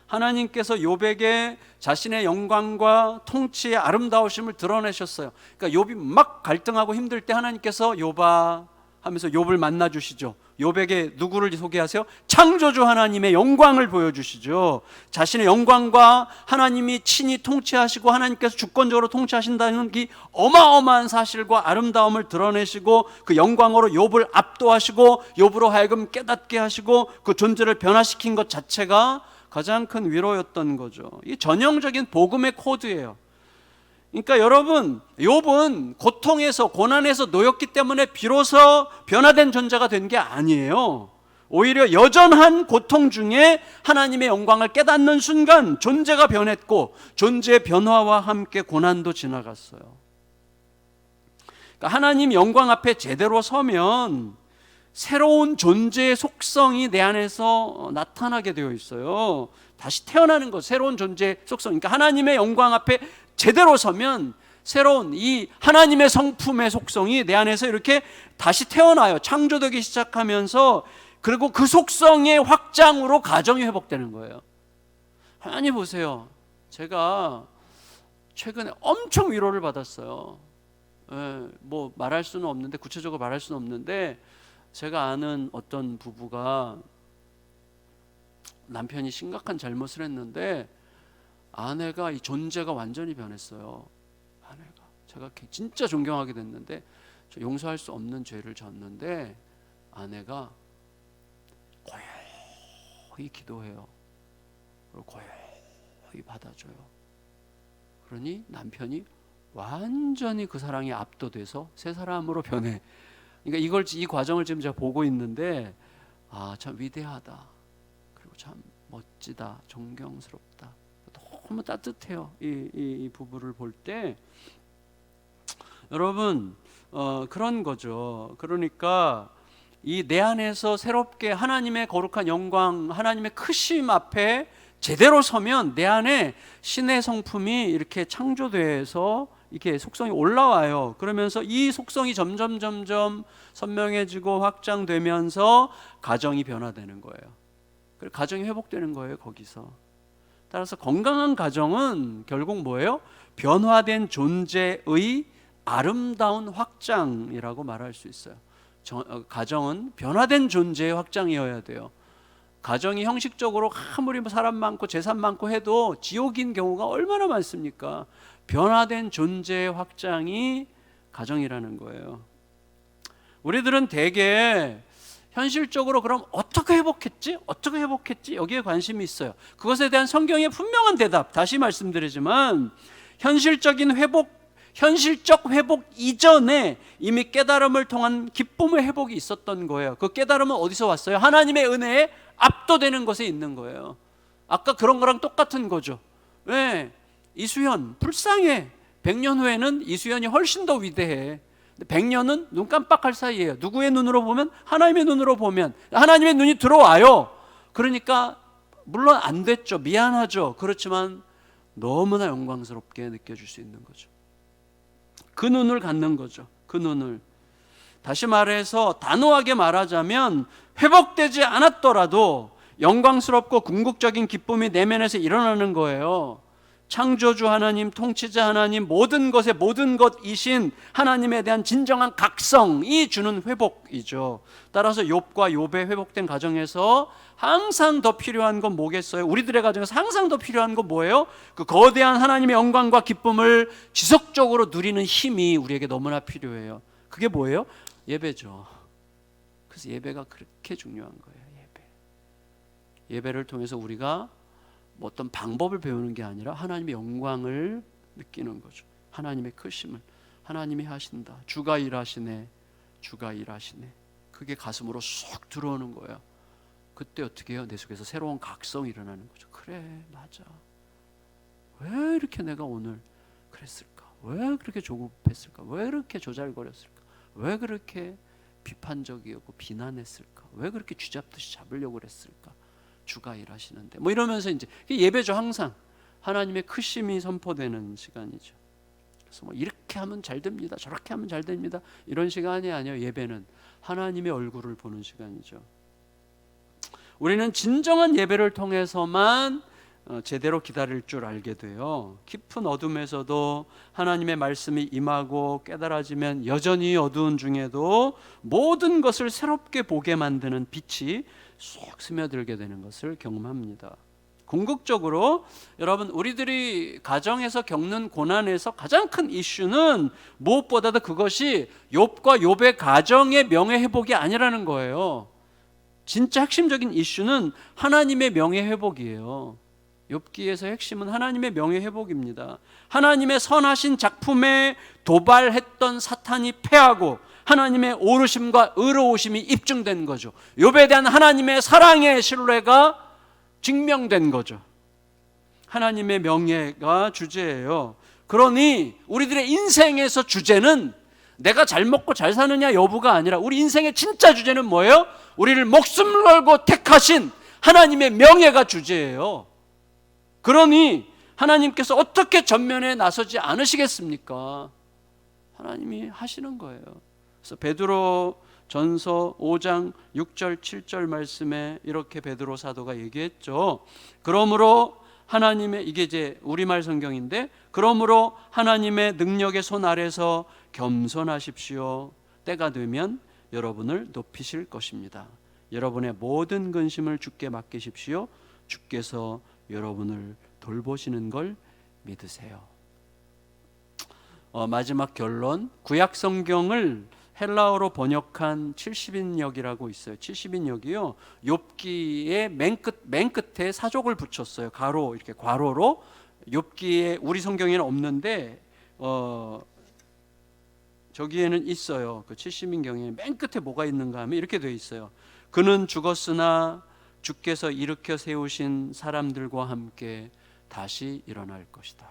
S2: 하나님께서 욥에게 자신의 영광과 통치의 아름다우심을 드러내셨어요. 그러니까 욥이 막 갈등하고 힘들 때 하나님께서 욥아 하면서 욥을 만나 주시죠. 욥에게 누구를 소개하세요? 창조주 하나님의 영광을 보여주시죠. 자신의 영광과 하나님이 친히 통치하시고 하나님께서 주권적으로 통치하신다는 이 어마어마한 사실과 아름다움을 드러내시고 그 영광으로 욥을 압도하시고 욥으로 하여금 깨닫게 하시고 그 존재를 변화시킨 것 자체가 가장 큰 위로였던 거죠. 이 전형적인 복음의 코드예요. 그러니까 여러분, 욥은 고통에서 고난에서 놓였기 때문에 비로소 변화된 존재가 된 게 아니에요. 오히려 여전한 고통 중에 하나님의 영광을 깨닫는 순간 존재가 변했고 존재의 변화와 함께 고난도 지나갔어요. 그러니까 하나님 영광 앞에 제대로 서면 새로운 존재의 속성이 내 안에서 나타나게 되어 있어요. 다시 태어나는 것, 새로운 존재의 속성. 그러니까 하나님의 영광 앞에 제대로 서면 새로운 이 하나님의 성품의 속성이 내 안에서 이렇게 다시 태어나요. 창조되기 시작하면서 그리고 그 속성의 확장으로 가정이 회복되는 거예요. 하나님 보세요. 제가 최근에 엄청 위로를 받았어요. 뭐 말할 수는 없는데, 구체적으로 말할 수는 없는데, 제가 아는 어떤 부부가 남편이 심각한 잘못을 했는데 아내가 이 존재가 완전히 변했어요. 아내가, 제가 진짜 존경하게 됐는데, 저 용서할 수 없는 죄를 졌는데 아내가 고요히 기도해요. 그리고 고요히 받아줘요. 그러니 남편이 완전히 그 사랑에 압도돼서 새 사람으로 변해. 그러니까 이 과정을 지금 제가 보고 있는데, 아, 참 위대하다. 그리고 참 멋지다. 존경스럽다. 너무 따뜻해요. 이 부부를 볼 때. 여러분, 그런 거죠. 그러니까 이 내 안에서 새롭게 하나님의 거룩한 영광, 하나님의 크심 앞에 제대로 서면 내 안에 신의 성품이 이렇게 창조돼서 이렇게 속성이 올라와요. 그러면서 이 속성이 점점 선명해지고 확장되면서 가정이 변화되는 거예요. 그리고 가정이 회복되는 거예요, 거기서. 따라서 건강한 가정은 결국 뭐예요? 변화된 존재의 아름다운 확장이라고 말할 수 있어요. 가정은 변화된 존재의 확장이어야 돼요. 가정이 형식적으로 아무리 사람 많고 재산 많고 해도 지옥인 경우가 얼마나 많습니까? 변화된 존재의 확장이 가정이라는 거예요. 우리들은 대개 현실적으로 그럼 어떻게 회복했지? 어떻게 회복했지? 여기에 관심이 있어요. 그것에 대한 성경의 분명한 대답, 다시 말씀드리지만 현실적 회복 이전에 이미 깨달음을 통한 기쁨의 회복이 있었던 거예요. 그 깨달음은 어디서 왔어요? 하나님의 은혜에 압도되는 것에 있는 거예요. 아까 그런 거랑 똑같은 거죠. 왜? 이수연 불쌍해. 100년 후에는 이수연이 훨씬 더 위대해. 100년은 눈 깜빡할 사이예요. 누구의 눈으로 보면? 하나님의 눈으로 보면 하나님의 눈이 들어와요. 그러니까 물론 안 됐죠. 미안하죠. 그렇지만 너무나 영광스럽게 느껴질 수 있는 거죠. 그 눈을 갖는 거죠. 그 눈을. 다시 말해서 단호하게 말하자면 회복되지 않았더라도 영광스럽고 궁극적인 기쁨이 내면에서 일어나는 거예요. 창조주 하나님, 통치자 하나님, 모든 것의 모든 것이신 하나님에 대한 진정한 각성이 주는 회복이죠. 따라서 욥과 욥의 회복된 가정에서 항상 더 필요한 건 뭐겠어요? 우리들의 가정에서 항상 더 필요한 건 뭐예요? 그 거대한 하나님의 영광과 기쁨을 지속적으로 누리는 힘이 우리에게 너무나 필요해요. 그게 뭐예요? 예배죠. 그래서 예배가 그렇게 중요한 거예요. 예배를 통해서 우리가 뭐 어떤 방법을 배우는 게 아니라 하나님의 영광을 느끼는 거죠. 하나님의 크심을. 하나님이 하신다. 주가 일하시네. 주가 일하시네. 그게 가슴으로 쏙 들어오는 거예요. 그때 어떻게 해요? 내 속에서 새로운 각성이 일어나는 거죠. 그래, 맞아. 왜 이렇게 내가 오늘 그랬을까? 왜 그렇게 조급했을까? 왜 그렇게 조잘거렸을까? 왜 그렇게 비판적이었고 비난했을까? 왜 그렇게 쥐잡듯이 잡으려고 그랬을까? 주가 일하시는데 뭐 이러면서 이제 예배죠. 항상 하나님의 크심이 선포되는 시간이죠. 그래서 뭐 이렇게 하면 잘 됩니다, 저렇게 하면 잘 됩니다, 이런 시간이 아니에요. 예배는 하나님의 얼굴을 보는 시간이죠. 우리는 진정한 예배를 통해서만 제대로 기다릴 줄 알게 돼요. 깊은 어둠에서도 하나님의 말씀이 임하고 깨달아지면 여전히 어두운 중에도 모든 것을 새롭게 보게 만드는 빛이 쏙 스며들게 되는 것을 경험합니다. 궁극적으로 여러분, 우리들이 가정에서 겪는 고난에서 가장 큰 이슈는 무엇보다도 그것이 욥과 욥의 가정의 명예회복이 아니라는 거예요. 진짜 핵심적인 이슈는 하나님의 명예회복이에요. 욥기에서 핵심은 하나님의 명예회복입니다. 하나님의 선하신 작품에 도발했던 사탄이 패하고 하나님의 오르심과 의로우심이 입증된 거죠. 욥에 대한 하나님의 사랑의 신뢰가 증명된 거죠. 하나님의 명예가 주제예요. 그러니 우리들의 인생에서 주제는 내가 잘 먹고 잘 사느냐 여부가 아니라 우리 인생의 진짜 주제는 뭐예요? 우리를 목숨을 걸고 택하신 하나님의 명예가 주제예요. 그러니 하나님께서 어떻게 전면에 나서지 않으시겠습니까? 하나님이 하시는 거예요. 그래서 베드로 전서 5장 6절 7절 말씀에 이렇게 베드로 사도가 얘기했죠. 그러므로 하나님의, 이게 이제 우리말 성경인데, 그러므로 하나님의 능력의 손 아래서 겸손하십시오. 때가 되면 여러분을 높이실 것입니다. 여러분의 모든 근심을 주께 맡기십시오. 주께서 여러분을 돌보시는 걸 믿으세요. 마지막 결론, 구약 성경을 헬라어로 번역한 70인역이라고 있어요. 70인역이요, 욥기의 맨 끝에 사족을 붙였어요. 가로, 이렇게 괄호로. 욥기에 우리 성경에는 없는데 저기에는 있어요. 그 70인경에 맨 끝에 뭐가 있는가 하면 이렇게 되어 있어요. 그는 죽었으나 주께서 일으켜 세우신 사람들과 함께 다시 일어날 것이다.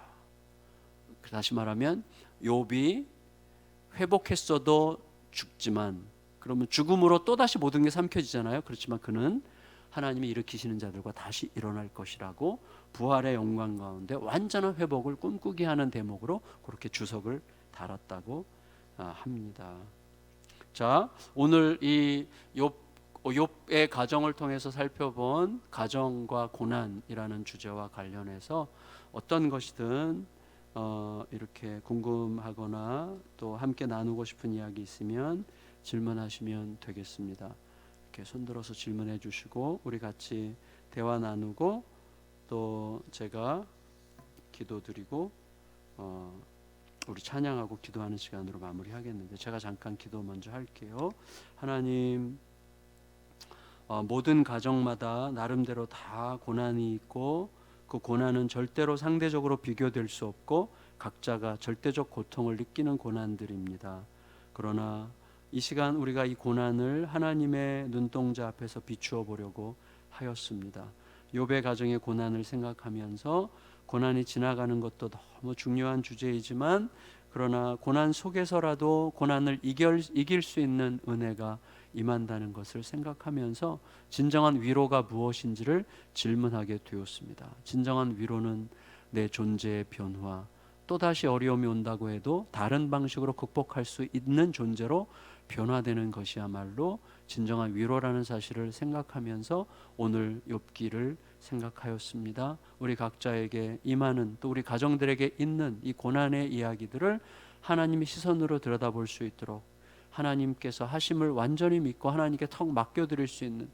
S2: 다시 말하면 욥이 회복했어도 죽지만, 그러면 죽음으로 또다시 모든 게 삼켜지잖아요. 그렇지만 그는 하나님이 일으키시는 자들과 다시 일어날 것이라고 부활의 영광 가운데 완전한 회복을 꿈꾸게 하는 대목으로 그렇게 주석을 달았다고 합니다. 자, 오늘 이 욥의 가정을 통해서 살펴본 가정과 고난이라는 주제와 관련해서 어떤 것이든 이렇게 궁금하거나 또 함께 나누고 싶은 이야기 있으면 질문하시면 되겠습니다. 이렇게 손들어서 질문해 주시고 우리 같이 대화 나누고 또 제가 기도드리고 우리 찬양하고 기도하는 시간으로 마무리하겠는데, 제가 잠깐 기도 먼저 할게요. 하나님, 모든 가정마다 나름대로 다 고난이 있고 그 고난은 절대로 상대적으로 비교될 수 없고 각자가 절대적 고통을 느끼는 고난들입니다. 그러나 이 시간 우리가 이 고난을 하나님의 눈동자 앞에서 비추어 보려고 하였습니다. 욥의 가정의 고난을 생각하면서 고난이 지나가는 것도 너무 중요한 주제이지만, 그러나 고난 속에서라도 고난을 이길 수 있는 은혜가 임한다는 것을 생각하면서 진정한 위로가 무엇인지를 질문하게 되었습니다. 진정한 위로는 내 존재의 변화, 또다시 어려움이 온다고 해도 다른 방식으로 극복할 수 있는 존재로 변화되는 것이야말로 진정한 위로라는 사실을 생각하면서 오늘 욥기를 생각하였습니다. 우리 각자에게 임하는, 또 우리 가정들에게 있는 이 고난의 이야기들을 하나님의 시선으로 들여다볼 수 있도록 하나님께서 하심을 완전히 믿고 하나님께 턱 맡겨드릴 수 있는,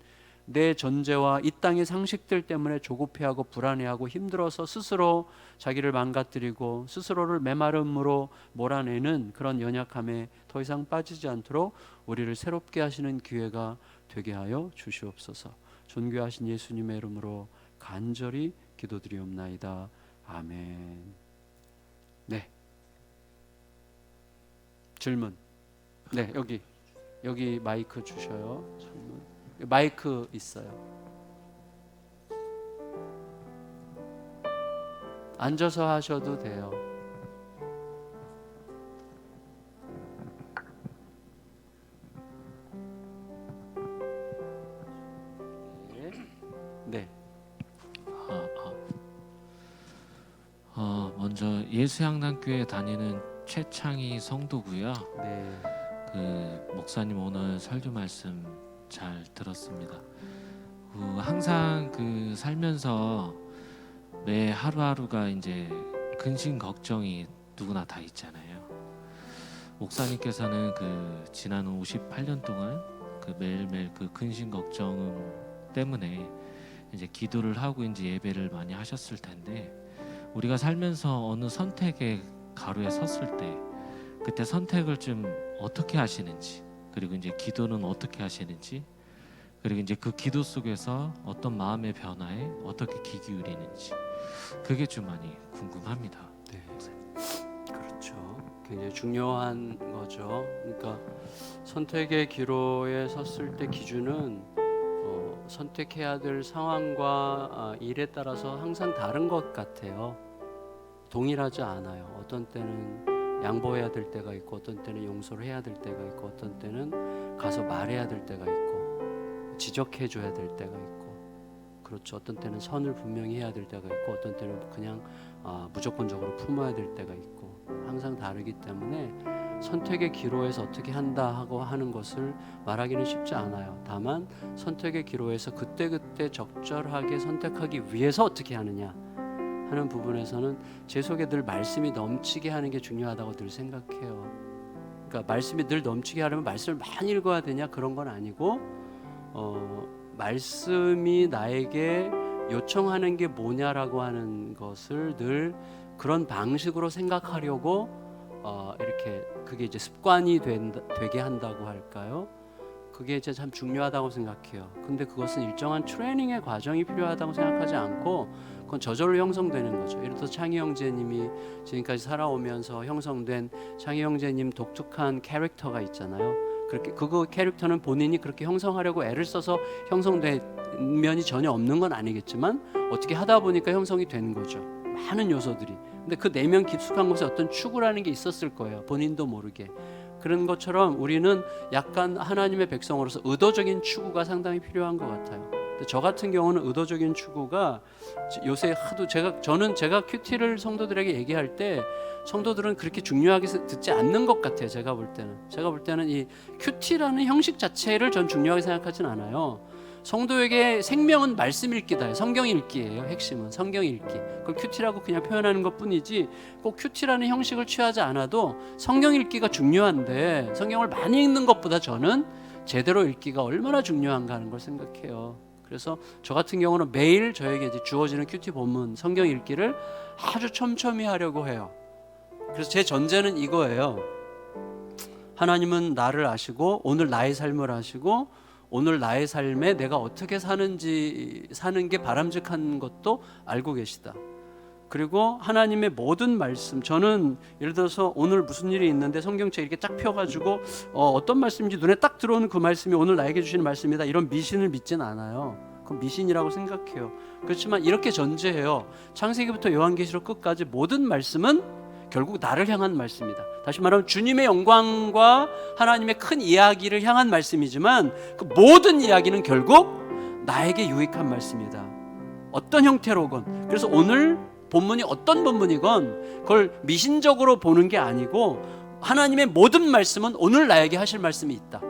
S2: 내 존재와 이 땅의 상식들 때문에 조급해하고 불안해하고 힘들어서 스스로 자기를 망가뜨리고 스스로를 메마름으로 몰아내는 그런 연약함에 더 이상 빠지지 않도록 우리를 새롭게 하시는 기회가 되게 하여 주시옵소서. 존귀하신 예수님의 이름으로 간절히 기도드리옵나이다. 아멘. 네. 질문. 네, 여기 마이크 주셔요. 질문. 마이크 있어요. 앉아서 하셔도 돼요. 네.
S3: 먼저 예수향단교회 다니는 최창희 성도고요.
S2: 네.
S3: 그 목사님 오늘 설교 말씀 잘 들었습니다. 항상 그 살면서 매 하루하루가 이제 근심 걱정이 누구나 다 있잖아요. 목사님께서는 그 지난 58년 동안 그 매일매일 그 근심 걱정 때문에 이제 기도를 하고 이제 예배를 많이 하셨을 텐데, 우리가 살면서 어느 선택의 가루에 섰을 때 그때 선택을 좀 어떻게 하시는지, 그리고 이제 기도는 어떻게 하시는지, 그리고 이제 그 기도 속에서 어떤 마음의 변화에 어떻게 귀 기울이는지, 그게 좀 많이 궁금합니다.
S2: 네. 그렇죠. 굉장히 중요한 거죠. 그러니까 선택의 기로에 섰을 때 기준은 선택해야 될 상황과 일에 따라서 항상 다른 것 같아요. 동일하지 않아요. 어떤 때는 양보해야 될 때가 있고, 어떤 때는 용서를 해야 될 때가 있고, 어떤 때는 가서 말해야 될 때가 있고, 지적해줘야 될 때가 있고, 그렇죠. 어떤 때는 선을 분명히 해야 될 때가 있고, 어떤 때는 그냥 무조건적으로 품어야 될 때가 있고, 항상 다르기 때문에 선택의 기로에서 어떻게 한다 하고 하는 것을 말하기는 쉽지 않아요. 다만 선택의 기로에서 그때그때 적절하게 선택하기 위해서 어떻게 하느냐 하는 부분에서는 제 속에 늘 말씀이 넘치게 하는 게 중요하다고 늘 생각해요. 그러니까 말씀이 늘 넘치게 하려면 말씀을 많이 읽어야 되냐 그런 건 아니고 말씀이 나에게 요청하는 게 뭐냐라고 하는 것을 늘 그런 방식으로 생각하려고 이렇게 그게 이제 습관이 되게 한다고 할까요? 그게 이제 참 중요하다고 생각해요. 근데 그것은 일정한 트레이닝의 과정이 필요하다고 생각하지 않고 그건 저절로 형성되는 거죠. 예를 들어 창희 형제님이 지금까지 살아오면서 형성된 창희 형제님 독특한 캐릭터가 있잖아요. 그렇게 그거 캐릭터는 본인이 그렇게 형성하려고 애를 써서 형성된 면이 전혀 없는 건 아니겠지만 어떻게 하다 보니까 형성이 된 거죠. 많은 요소들이. 근데 그 내면 깊숙한 곳에 어떤 추구라는 게 있었을 거예요. 본인도 모르게. 그런 것처럼 우리는 약간 하나님의 백성으로서 의도적인 추구가 상당히 필요한 것 같아요. 근데 저 같은 경우는 의도적인 추구가 요새 하도 제가 큐티를 성도들에게 얘기할 때 성도들은 그렇게 중요하게 듣지 않는 것 같아요. 제가 볼 때는 이 큐티라는 형식 자체를 전 중요하게 생각하진 않아요. 성도에게 생명은 말씀 읽기다. 성경 읽기예요. 핵심은 성경 읽기. 그걸 큐티라고 그냥 표현하는 것뿐이지 꼭 큐티라는 형식을 취하지 않아도 성경 읽기가 중요한데 성경을 많이 읽는 것보다 저는 제대로 읽기가 얼마나 중요한가 하는 걸 생각해요. 그래서 저 같은 경우는 매일 저에게 이제 주어지는 큐티 본문 성경 읽기를 아주 촘촘히 하려고 해요. 그래서 제 전제는 이거예요. 하나님은 나를 아시고 오늘 나의 삶을 아시고 오늘 나의 삶에 내가 어떻게 사는 게 바람직한 것도 알고 계시다. 그리고 하나님의 모든 말씀, 저는 예를 들어서 오늘 무슨 일이 있는데 성경책 이렇게 쫙 펴가지고 어떤 말씀인지 눈에 딱 들어오는 그 말씀이 오늘 나에게 주시는 말씀이다, 이런 미신을 믿진 않아요. 그건 미신이라고 생각해요. 그렇지만 이렇게 전제해요. 창세기부터 요한계시록 끝까지 모든 말씀은 결국 나를 향한 말씀이다. 다시 말하면 주님의 영광과 하나님의 큰 이야기를 향한 말씀이지만 그 모든 이야기는 결국 나에게 유익한 말씀이다. 어떤 형태로건. 그래서 오늘 본문이 어떤 본문이건 그걸 미신적으로 보는 게 아니고 하나님의 모든 말씀은 오늘 나에게 하실 말씀이 있다.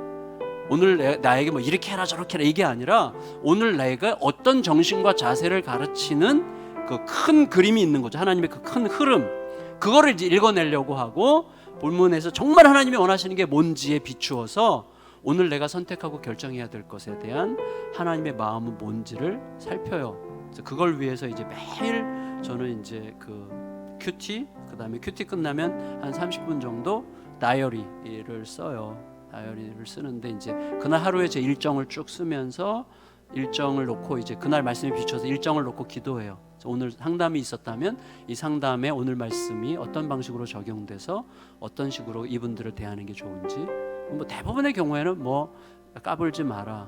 S2: 오늘 나에게 뭐 이렇게 해라 저렇게 해라 이게 아니라 오늘 내가 어떤 정신과 자세를 가르치는 그 큰 그림이 있는 거죠. 하나님의 그 큰 흐름. 그거를 이제 읽어내려고 하고 본문에서 정말 하나님이 원하시는 게 뭔지에 비추어서 오늘 내가 선택하고 결정해야 될 것에 대한 하나님의 마음은 뭔지를 살펴요. 그래서 그걸 위해서 이제 매일 저는 이제 그 큐티, 그다음에 큐티 끝나면 한 30분 정도 다이어리를 써요. 다이어리를 쓰는데 이제 그날 하루에 제 일정을 쭉 쓰면서 일정을 놓고 이제 그날 말씀에 비춰서 일정을 놓고 기도해요. 오늘 상담이 있었다면 이 상담에 오늘 말씀이 어떤 방식으로 적용돼서 어떤 식으로 이분들을 대하는 게 좋은지. 뭐 대부분의 경우에는 뭐 까불지 마라,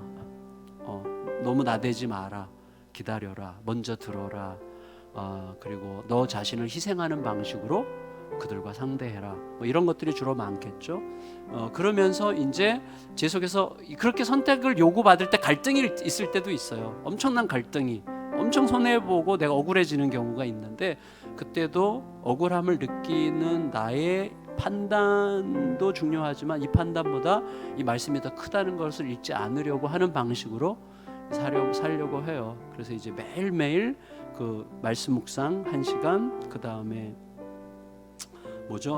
S2: 너무 나대지 마라, 기다려라, 먼저 들어라, 그리고 너 자신을 희생하는 방식으로 그들과 상대해라, 뭐 이런 것들이 주로 많겠죠. 그러면서 이제 제 속에서 그렇게 선택을 요구받을 때 갈등이 있을 때도 있어요. 엄청난 갈등이, 엄청 손해보고 내가 억울해지는 경우가 있는데 그때도 억울함을 느끼는 나의 판단도 중요하지만 이 판단보다 이 말씀이 더 크다는 것을 잊지 않으려고 하는 방식으로 살려고 해요. 그래서 이제 매일매일 그 말씀 묵상 1시간, 그 다음에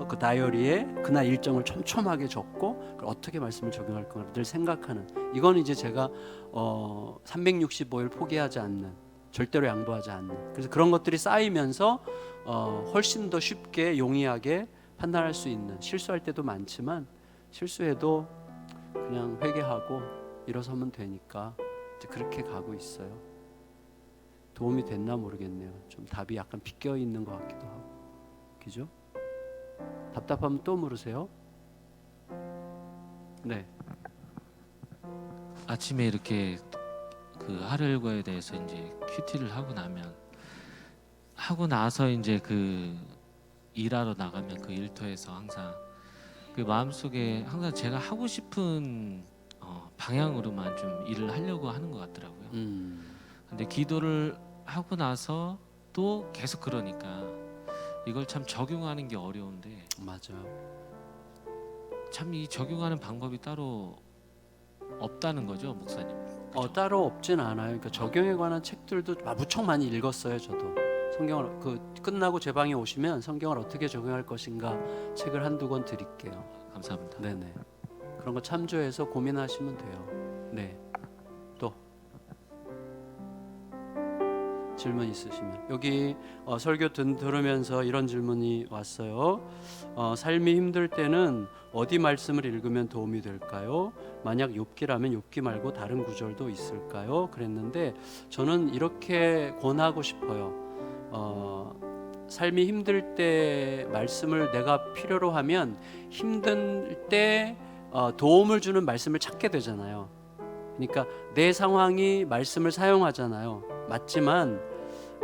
S2: 그 다이어리에 그날 일정을 촘촘하게 적고 그걸 어떻게 말씀을 적용할 건가 늘 생각하는, 이건 이제 제가 365일 포기하지 않는, 절대로 양보하지 않는, 그래서 그런 것들이 쌓이면서 훨씬 더 쉽게 용이하게 판단할 수 있는, 실수할 때도 많지만 실수해도 그냥 회개하고 일어서면 되니까 이제 그렇게 가고 있어요. 도움이 됐나 모르겠네요. 좀 답이 약간 비껴 있는 것 같기도 하고, 그죠? 답답하면 또 물으세요. 네.
S3: 아침에 이렇게 그 하루 일과에 대해서 이제 큐티를 하고 나서 이제 그 일하러 나가면 그 일터에서 항상 그 마음속에 항상 제가 하고 싶은 방향으로만 좀 일을 하려고 하는 것 같더라고요. 근데 기도를 하고 나서 또 계속 그러니까 이걸 참 적용하는 게 어려운데,
S2: 맞아.
S3: 참 이 적용하는 방법이 따로 없다는 거죠, 목사님. 그죠?
S2: 따로 없진 않아요. 그러니까 적용에 관한 책들도 무척 많이 읽었어요. 저도 성경을 끝나고 제 방에 오시면 성경을 어떻게 적용할 것인가 책을 한두 권 드릴게요.
S3: 감사합니다.
S2: 네네. 그런 거 참조해서 고민하시면 돼요. 네. 또 질문 있으시면 여기 설교 들으면서 이런 질문이 왔어요. 삶이 힘들 때는 어디 말씀을 읽으면 도움이 될까요? 만약 욥기라면 욥기 말고 다른 구절도 있을까요? 그랬는데 저는 이렇게 권하고 싶어요. 삶이 힘들 때 말씀을 내가 필요로 하면 힘들 때 도움을 주는 말씀을 찾게 되잖아요. 그러니까 내 상황이 말씀을 사용하잖아요. 맞지만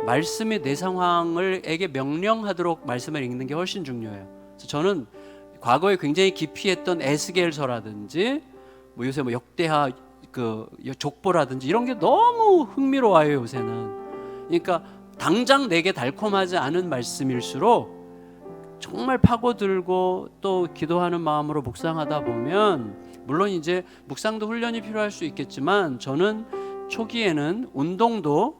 S2: 말씀이 내 상황을에게 명령하도록 말씀을 읽는 게 훨씬 중요해요. 그래서 저는 과거에 굉장히 기피했던 에스겔서라든지 뭐 요새 뭐 역대하 그 족보라든지 이런 게 너무 흥미로워요 요새는. 그러니까 당장 내게 달콤하지 않은 말씀일수록 정말 파고들고 또 기도하는 마음으로 묵상하다 보면, 물론 이제 묵상도 훈련이 필요할 수 있겠지만 저는 초기에는 운동도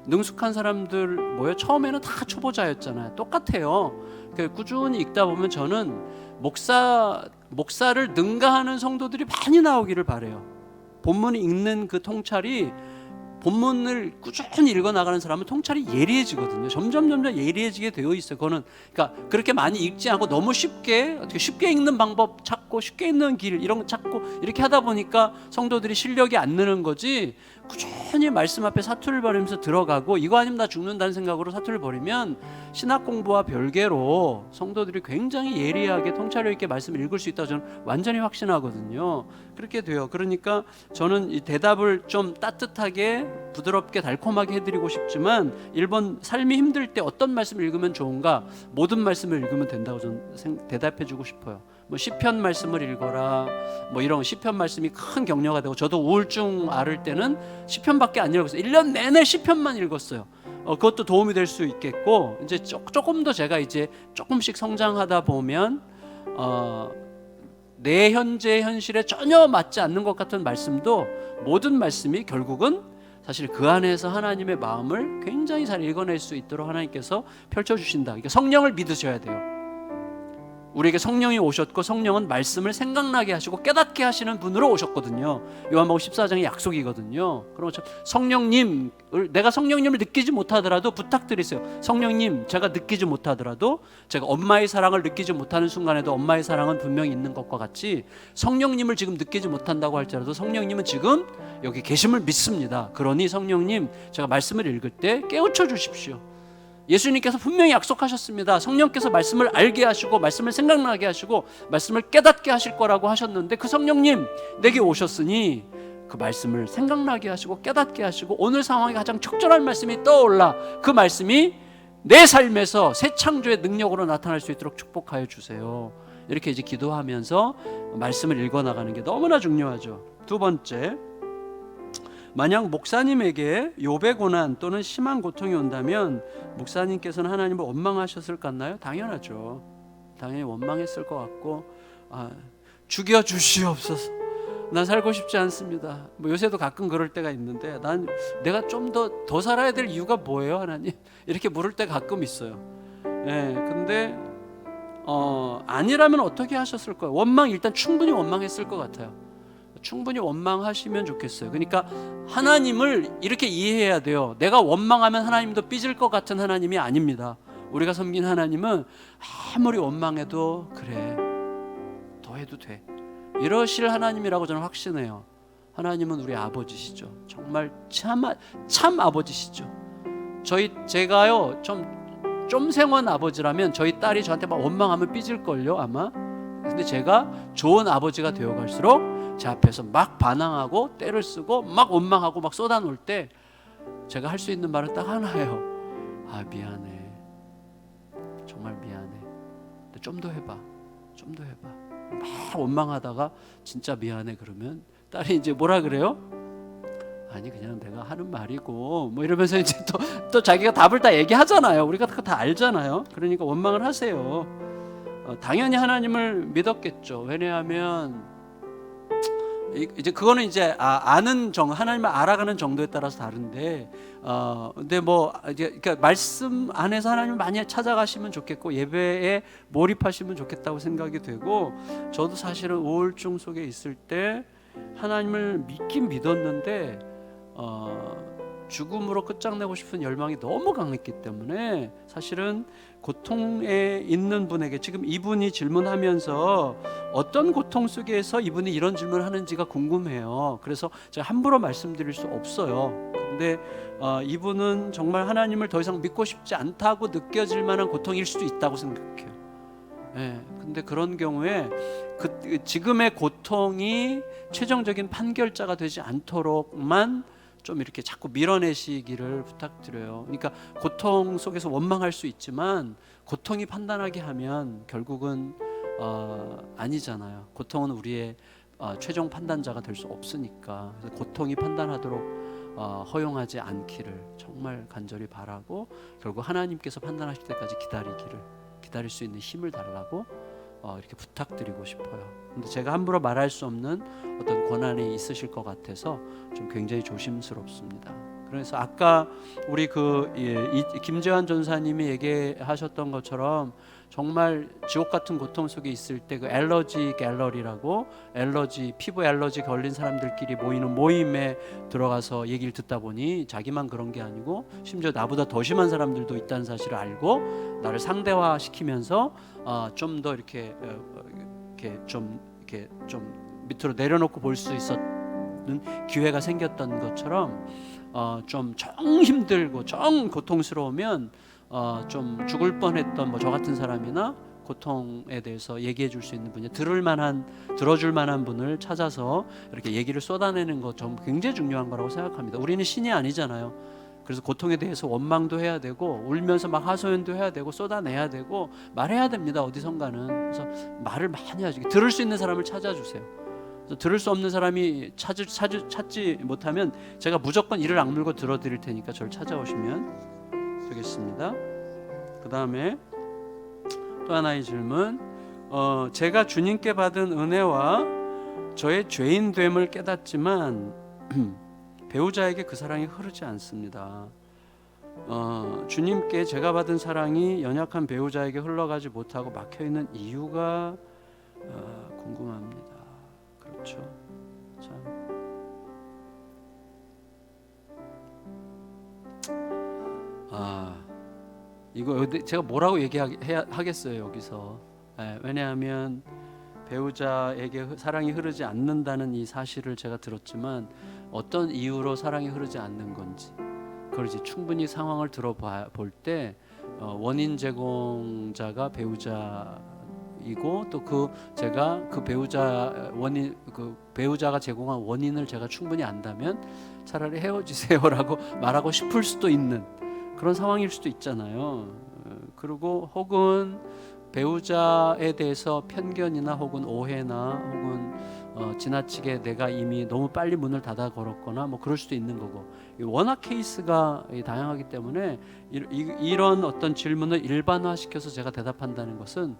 S2: 능숙한 사람들 뭐예요? 처음에는 다 초보자였잖아요. 똑같아요. 꾸준히 읽다 보면 저는 목사를 능가하는 성도들이 많이 나오기를 바래요. 본문을 읽는 그 통찰이, 본문을 꾸준히 읽어 나가는 사람은 통찰이 예리해지거든요. 점점 예리해지게 되어 있어요. 그거는 그러니까 그렇게 많이 읽지 않고 너무 쉽게 읽는 방법 찾고 쉽게 읽는 길 이런 거 찾고 이렇게 하다 보니까 성도들이 실력이 안 느는 거지. 꾸준히 말씀 앞에 사투를 벌이면서 들어가고 이거 아니면 나 죽는다는 생각으로 사투를 벌이면 신학 공부와 별개로 성도들이 굉장히 예리하게 통찰력 있게 말씀을 읽을 수 있다고 저는 완전히 확신하거든요. 그렇게 돼요. 그러니까 저는 이 대답을 좀 따뜻하게 부드럽게 달콤하게 해드리고 싶지만 1번 삶이 힘들 때 어떤 말씀을 읽으면 좋은가? 모든 말씀을 읽으면 된다고 저는 대답해주고 싶어요. 뭐 시편 말씀을 읽어라, 뭐 이런 시편 말씀이 큰 격려가 되고, 저도 우울증 앓을 때는 시편밖에 안 읽었어요. 1년 내내 시편만 읽었어요. 그것도 도움이 될 수 있겠고, 이제 조금 더 제가 이제 조금씩 성장하다 보면 내 현재 현실에 전혀 맞지 않는 것 같은 말씀도, 모든 말씀이 결국은 사실 그 안에서 하나님의 마음을 굉장히 잘 읽어낼 수 있도록 하나님께서 펼쳐주신다. 그러니까 성령을 믿으셔야 돼요. 우리에게 성령이 오셨고, 성령은 말씀을 생각나게 하시고 깨닫게 하시는 분으로 오셨거든요. 요한복음 14장의 약속이거든요. 그럼 성령님, 내가 성령님을 느끼지 못하더라도 부탁드리세요. 성령님, 제가 느끼지 못하더라도, 제가 엄마의 사랑을 느끼지 못하는 순간에도 엄마의 사랑은 분명히 있는 것과 같이 성령님을 지금 느끼지 못한다고 할지라도 성령님은 지금 여기 계심을 믿습니다. 그러니 성령님, 제가 말씀을 읽을 때 깨우쳐 주십시오. 예수님께서 분명히 약속하셨습니다. 성령께서 말씀을 알게 하시고 말씀을 생각나게 하시고 말씀을 깨닫게 하실 거라고 하셨는데, 그 성령님 내게 오셨으니 그 말씀을 생각나게 하시고 깨닫게 하시고 오늘 상황에 가장 적절한 말씀이 떠올라 그 말씀이 내 삶에서 새 창조의 능력으로 나타날 수 있도록 축복하여 주세요. 이렇게 이제 기도하면서 말씀을 읽어나가는 게 너무나 중요하죠. 두 번째, 만약 목사님에게 욥의 고난 또는 심한 고통이 온다면 목사님께서는 하나님을 원망하셨을까요? 당연하죠. 당연히 원망했을 것 같고, 죽여주시옵소서, 난 살고 싶지 않습니다. 뭐 요새도 가끔 그럴 때가 있는데, 난 내가 좀 더 살아야 될 이유가 뭐예요 하나님? 이렇게 물을 때 가끔 있어요. 근데 아니라면 어떻게 하셨을 거예요? 일단 충분히 원망했을 것 같아요. 충분히 원망하시면 좋겠어요. 그러니까 하나님을 이렇게 이해해야 돼요. 내가 원망하면 하나님도 삐질 것 같은 하나님이 아닙니다. 우리가 섬긴 하나님은 아무리 원망해도 그래, 더 해도 돼, 이러실 하나님이라고 저는 확신해요. 하나님은 우리 아버지시죠. 정말 참 아버지시죠. 제가요 좀 생원 아버지라면 저희 딸이 저한테 막 원망하면 삐질걸요 아마. 근데 제가 좋은 아버지가 되어갈수록 제 앞에서 막 반항하고 때를 쓰고 막 원망하고 막 쏟아놓을 때 제가 할 수 있는 말은 딱 하나예요. 미안해, 정말 미안해, 근데 좀 더 해봐. 막 원망하다가 진짜 미안해 그러면 딸이 이제 뭐라 그래요? 아니 그냥 내가 하는 말이고 뭐 이러면서 이제 또 자기가 답을 다 얘기하잖아요. 우리가 그거 다 알잖아요. 그러니까 원망을 하세요. 당연히 하나님을 믿었겠죠. 왜냐하면 이제 그거는 이제 아는 하나님을 알아가는 정도에 따라서 다른데, 근데 뭐 이제 그러니까 말씀 안에서 하나님을 많이 찾아가시면 좋겠고 예배에 몰입하시면 좋겠다고 생각이 되고, 저도 사실은 우울증 속에 있을 때 하나님을 믿긴 믿었는데 죽음으로 끝장내고 싶은 열망이 너무 강했기 때문에 사실은 고통에 있는 분에게, 지금 이분이 질문하면서 어떤 고통 속에서 이분이 이런 질문을 하는지가 궁금해요. 그래서 제가 함부로 말씀드릴 수 없어요. 근데 이분은 정말 하나님을 더 이상 믿고 싶지 않다고 느껴질 만한 고통일 수도 있다고 생각해요. 근데 그런 경우에 지금의 고통이 최종적인 판결자가 되지 않도록만 좀 이렇게 자꾸 밀어내시기를 부탁드려요. 그러니까 고통 속에서 원망할 수 있지만 고통이 판단하게 하면 결국은 아니잖아요. 고통은 우리의 최종 판단자가 될 수 없으니까. 그래서 고통이 판단하도록 허용하지 않기를 정말 간절히 바라고, 결국 하나님께서 판단하실 때까지 기다릴 수 있는 힘을 달라고 이렇게 부탁드리고 싶어요. 근데 제가 함부로 말할 수 없는 어떤 권한이 있으실 것 같아서 좀 굉장히 조심스럽습니다. 그래서 아까 우리 김재환 전사님이 얘기하셨던 것처럼 정말 지옥 같은 고통 속에 있을 때 그 엘러지 갤러리라고, 피부 엘러지 걸린 사람들끼리 모이는 모임에 들어가서 얘기를 듣다 보니 자기만 그런 게 아니고 심지어 나보다 더 심한 사람들도 있다는 사실을 알고 나를 상대화시키면서 좀 더 이렇게 좀 밑으로 내려놓고 볼 수 있었는 기회가 생겼던 것처럼 좀 정 힘들고 정 고통스러우면 좀 죽을 뻔했던 저 같은 사람이나 고통에 대해서 얘기해 줄 수 있는 분이, 들어줄 만한 분을 찾아서 이렇게 얘기를 쏟아내는 것 좀 굉장히 중요한 거라고 생각합니다. 우리는 신이 아니잖아요. 그래서 고통에 대해서 원망도 해야 되고 울면서 막 하소연도 해야 되고 쏟아내야 되고 말해야 됩니다. 어디선가는. 그래서 말을 많이 하죠. 들을 수 있는 사람을 찾아주세요. 그래서 들을 수 없는 사람이 찾지 못하면 제가 무조건 이를 악물고 들어드릴 테니까 저를 찾아오시면 되겠습니다. 그 다음에 또 하나의 질문, 제가 주님께 받은 은혜와 저의 죄인됨을 깨닫지만 배우자에게 그 사랑이 흐르지 않습니다. 주님께 제가 받은 사랑이 연약한 배우자에게 흘러가지 못하고 막혀있는 이유가 궁금합니다. 그렇죠. 참. 이거 제가 뭐라고 얘기하겠어요 여기서. 왜냐하면 배우자에게 사랑이 흐르지 않는다는 이 사실을 제가 들었지만 어떤 이유로 사랑이 흐르지 않는 건지 그걸 이제 충분히 상황을 들어볼 때 원인 제공자가 배우자이고 또 제가 배우자가 제공한 원인을 제가 충분히 안다면 차라리 헤어지세요라고 말하고 싶을 수도 있는 그런 상황일 수도 있잖아요. 그리고 혹은 배우자에 대해서 편견이나 혹은 오해나 혹은 지나치게 내가 이미 너무 빨리 문을 닫아 걸었거나 그럴 수도 있는 거고, 워낙 케이스가 다양하기 때문에 이런 어떤 질문을 일반화시켜서 제가 대답한다는 것은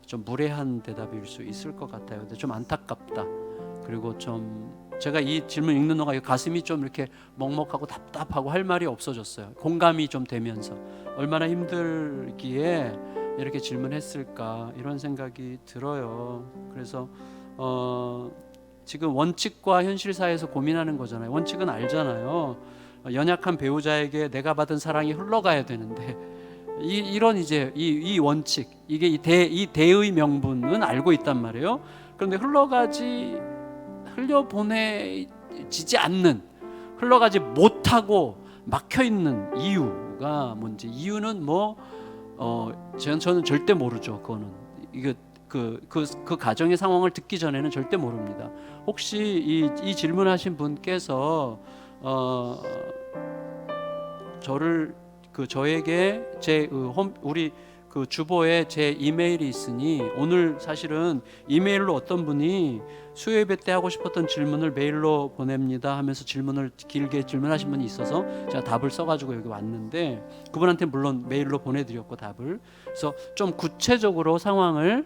S2: 좀 무례한 대답일 수 있을 것 같아요. 근데 좀 안타깝다. 그리고 좀 제가 이 질문 읽는 동안 가슴이 좀 이렇게 먹먹하고 답답하고 할 말이 없어졌어요. 공감이 좀 되면서 얼마나 힘들기에 이렇게 질문했을까 이런 생각이 들어요. 그래서 지금 원칙과 현실 사이에서 고민하는 거잖아요. 원칙은 알잖아요. 연약한 배우자에게 내가 받은 사랑이 흘러가야 되는데 이런 이제 이 원칙, 이게 이 대의 명분은 알고 있단 말이에요. 그런데 흘려보내지지 않는, 흘러가지 못하고 막혀 있는 이유가 뭔지, 이유는 저는 절대 모르죠. 그거는 그 가정의 상황을 듣기 전에는 절대 모릅니다. 혹시 이 질문하신 분께서 저에게 우리 주보에 제 이메일이 있으니 오늘 사실은 이메일로 어떤 분이 수요 예배 때 하고 싶었던 질문을 메일로 보냅니다 하면서 길게 질문하신 분이 있어서 제가 답을 써가지고 여기 왔는데, 그분한테 물론 메일로 보내드렸고 답을, 그래서 좀 구체적으로 상황을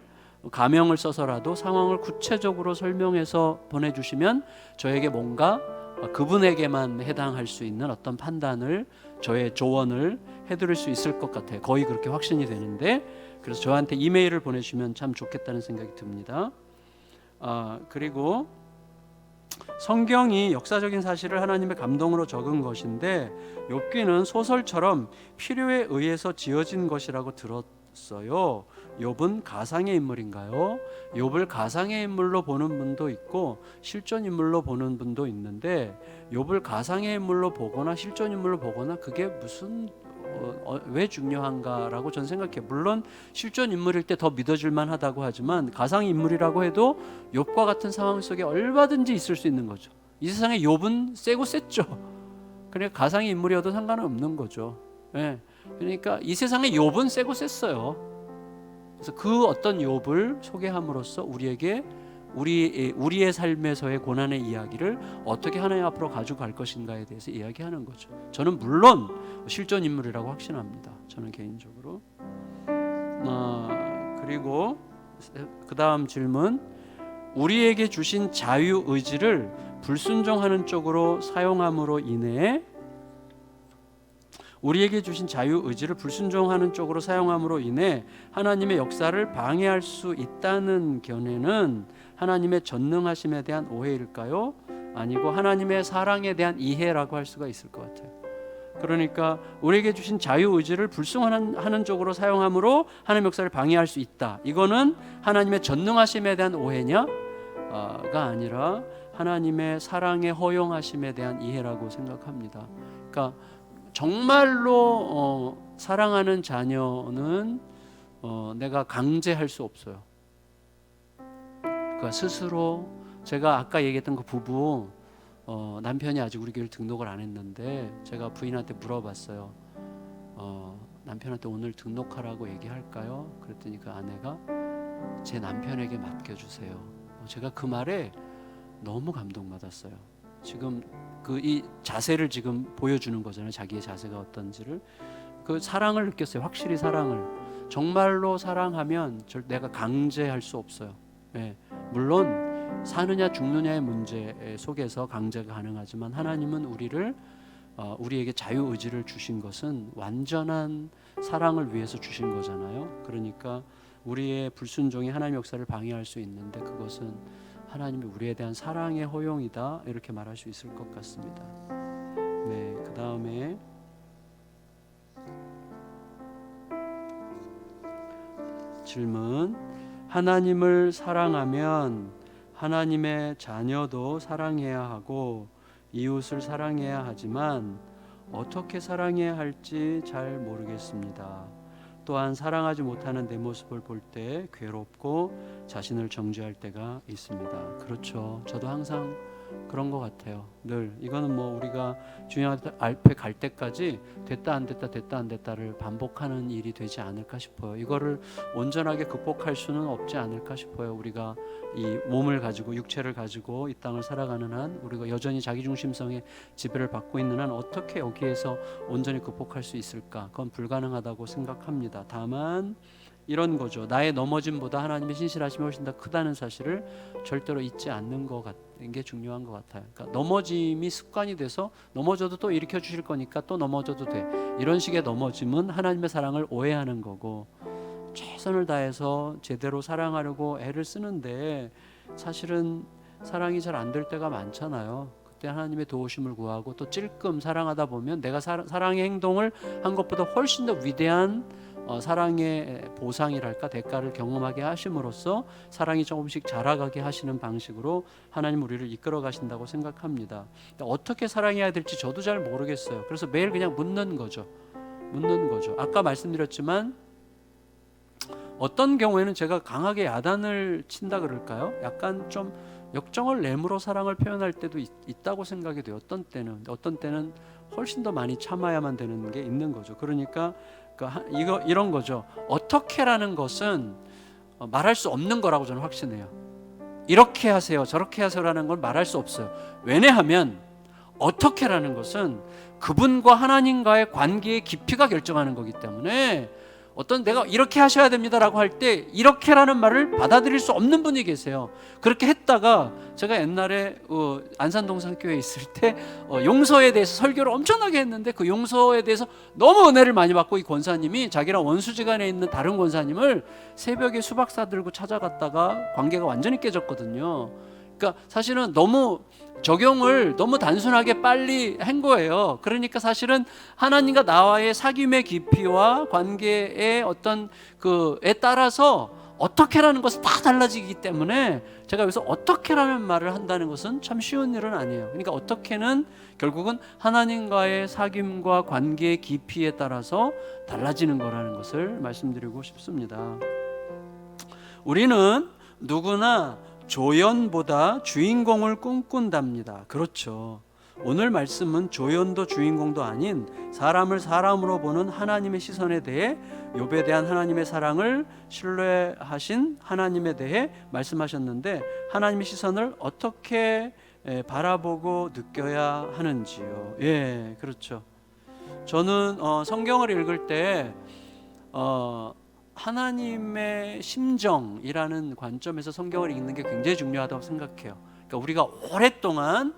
S2: 가명을 써서라도 상황을 구체적으로 설명해서 보내주시면 저에게 뭔가 그분에게만 해당할 수 있는 어떤 판단을, 저의 조언을 해드릴 수 있을 것 같아요. 거의 그렇게 확신이 되는데, 그래서 저한테 이메일을 보내주시면 참 좋겠다는 생각이 듭니다. 그리고 성경이 역사적인 사실을 하나님의 감동으로 적은 것인데 욥기는 소설처럼 필요에 의해서 지어진 것이라고 들었어요. 욥은 가상의 인물인가요? 욥을 가상의 인물로 보는 분도 있고 실존 인물로 보는 분도 있는데, 욥을 가상의 인물로 보거나 실존 인물로 보거나 그게 무슨 왜 중요한가라고 저는 생각해요. 물론 실존 인물일 때 더 믿어질 만하다고 하지만 가상 인물이라고 해도 욥과 같은 상황 속에 얼마든지 있을 수 있는 거죠. 이 세상에 욥은 세고 셌죠. 그러니까 가상의 인물이어도 상관은 없는 거죠. 예. 그러니까 이 세상에 욥은 세고 셌어요. 그래서 그 어떤 욥을 소개함으로써 우리에게 우리의 삶에서의 고난의 이야기를 어떻게 하나님 앞으로 가져갈 것인가에 대해서 이야기하는 거죠. 저는 물론 실존 인물이라고 확신합니다. 저는 개인적으로. 그리고 그 다음 질문, 우리에게 주신 자유 의지를 불순종하는 쪽으로 사용함으로 인해 하나님의 역사를 방해할 수 있다는 견해는 하나님의 전능하심에 대한 오해일까요? 아니고 하나님의 사랑에 대한 이해라고 할 수가 있을 것 같아요. 그러니까 우리에게 주신 자유의지를 불순하는 쪽으로 사용함으로 하나님의 역사를 방해할 수 있다. 이거는 하나님의 전능하심에 대한 오해냐가 아니라 하나님의 사랑의 허용하심에 대한 이해라고 생각합니다. 그러니까 정말로 사랑하는 자녀는 내가 강제할 수 없어요. 그러니까 스스로, 제가 아까 얘기했던 그 부부, 남편이 아직 우리 교회를 등록을 안 했는데 제가 부인한테 물어봤어요. 남편한테 오늘 등록하라고 얘기할까요? 그랬더니 그 아내가 제 남편에게 맡겨주세요. 제가 그 말에 너무 감동받았어요. 지금 이 자세를 지금 보여주는 거잖아요. 자기의 자세가 어떤지를. 그 사랑을 느꼈어요. 확실히 사랑을. 정말로 사랑하면 내가 강제할 수 없어요. 네. 물론 사느냐 죽느냐의 문제 속에서 강제가 가능하지만 하나님은 우리에게 자유의지를 주신 것은 완전한 사랑을 위해서 주신 거잖아요. 그러니까 우리의 불순종이 하나님의 역사를 방해할 수 있는데 그것은 하나님이 우리에 대한 사랑의 허용이다, 이렇게 말할 수 있을 것 같습니다. 네, 그 다음에 질문, 하나님을 사랑하면 하나님의 자녀도 사랑해야 하고 이웃을 사랑해야 하지만 어떻게 사랑해야 할지 잘 모르겠습니다. 또한 사랑하지 못하는 내 모습을 볼 때 괴롭고 자신을 정죄할 때가 있습니다. 그렇죠. 저도 항상 그런 것 같아요. 늘 이거는 뭐 우리가 주님 앞에 갈 때까지 됐다 안 됐다 됐다 안 됐다를 반복하는 일이 되지 않을까 싶어요. 이거를 온전하게 극복할 수는 없지 않을까 싶어요. 우리가 이 몸을 가지고 육체를 가지고 이 땅을 살아가는 한, 우리가 여전히 자기중심성의 지배를 받고 있는 한 어떻게 여기에서 온전히 극복할 수 있을까? 그건 불가능하다고 생각합니다. 다만 이런 거죠. 나의 넘어짐보다 하나님의 신실하심이 훨씬 더 크다는 사실을 절대로 잊지 않는 게 중요한 것 같아요. 그러니까 넘어짐이 습관이 돼서 넘어져도 또 일으켜 주실 거니까 또 넘어져도 돼. 이런 식의 넘어짐은 하나님의 사랑을 오해하는 거고, 최선을 다해서 제대로 사랑하려고 애를 쓰는데 사실은 사랑이 잘 안 될 때가 많잖아요. 그때 하나님의 도우심을 구하고 또 찔끔 사랑하다 보면 내가 사랑의 행동을 한 것보다 훨씬 더 위대한 사랑의 보상이랄까, 대가를 경험하게 하심으로써 사랑이 조금씩 자라가게 하시는 방식으로 하나님 우리를 이끌어 가신다고 생각합니다. 어떻게 사랑해야 될지 저도 잘 모르겠어요. 그래서 매일 그냥 묻는 거죠. 아까 말씀드렸지만 어떤 경우에는 제가 강하게 야단을 친다 그럴까요? 약간 좀 역정을 내므로 사랑을 표현할 때도 있다고 생각이 돼요. 어떤 때는 훨씬 더 많이 참아야만 되는 게 있는 거죠. 그러니까 이런 거죠. 어떻게라는 것은 말할 수 없는 거라고 저는 확신해요. 이렇게 하세요, 저렇게 하세요라는 걸 말할 수 없어요. 왜냐하면 어떻게라는 것은 그분과 하나님과의 관계의 깊이가 결정하는 거기 때문에 어떤 내가 이렇게 하셔야 됩니다라고 할 때 이렇게라는 말을 받아들일 수 없는 분이 계세요. 그렇게 했다가 제가 옛날에 안산동산교회에 있을 때 용서에 대해서 설교를 엄청나게 했는데 그 용서에 대해서 너무 은혜를 많이 받고 이 권사님이 자기랑 원수지간에 있는 다른 권사님을 새벽에 수박 싸들고 찾아갔다가 관계가 완전히 깨졌거든요. 그러니까 사실은 너무 적용을 너무 단순하게 빨리 한 거예요. 그러니까 사실은 하나님과 나와의 사귐의 깊이와 관계의 어떤 그에 따라서 어떻게라는 것은 다 달라지기 때문에 제가 여기서 어떻게라는 말을 한다는 것은 참 쉬운 일은 아니에요. 그러니까 어떻게는 결국은 하나님과의 사귐과 관계의 깊이에 따라서 달라지는 거라는 것을 말씀드리고 싶습니다. 우리는 누구나 조연보다 주인공을 꿈꾼답니다. 그렇죠. 오늘 말씀은 조연도 주인공도 아닌 사람을 사람으로 보는 하나님의 시선에 대해 욥에 대한 하나님의 사랑을 신뢰하신 하나님에 대해 말씀하셨는데 하나님의 시선을 어떻게 바라보고 느껴야 하는지요. 예, 그렇죠. 저는 성경을 읽을 때 하나님의 심정이라는 관점에서 성경을 읽는 게 굉장히 중요하다고 생각해요. 그러니까 우리가 오랫동안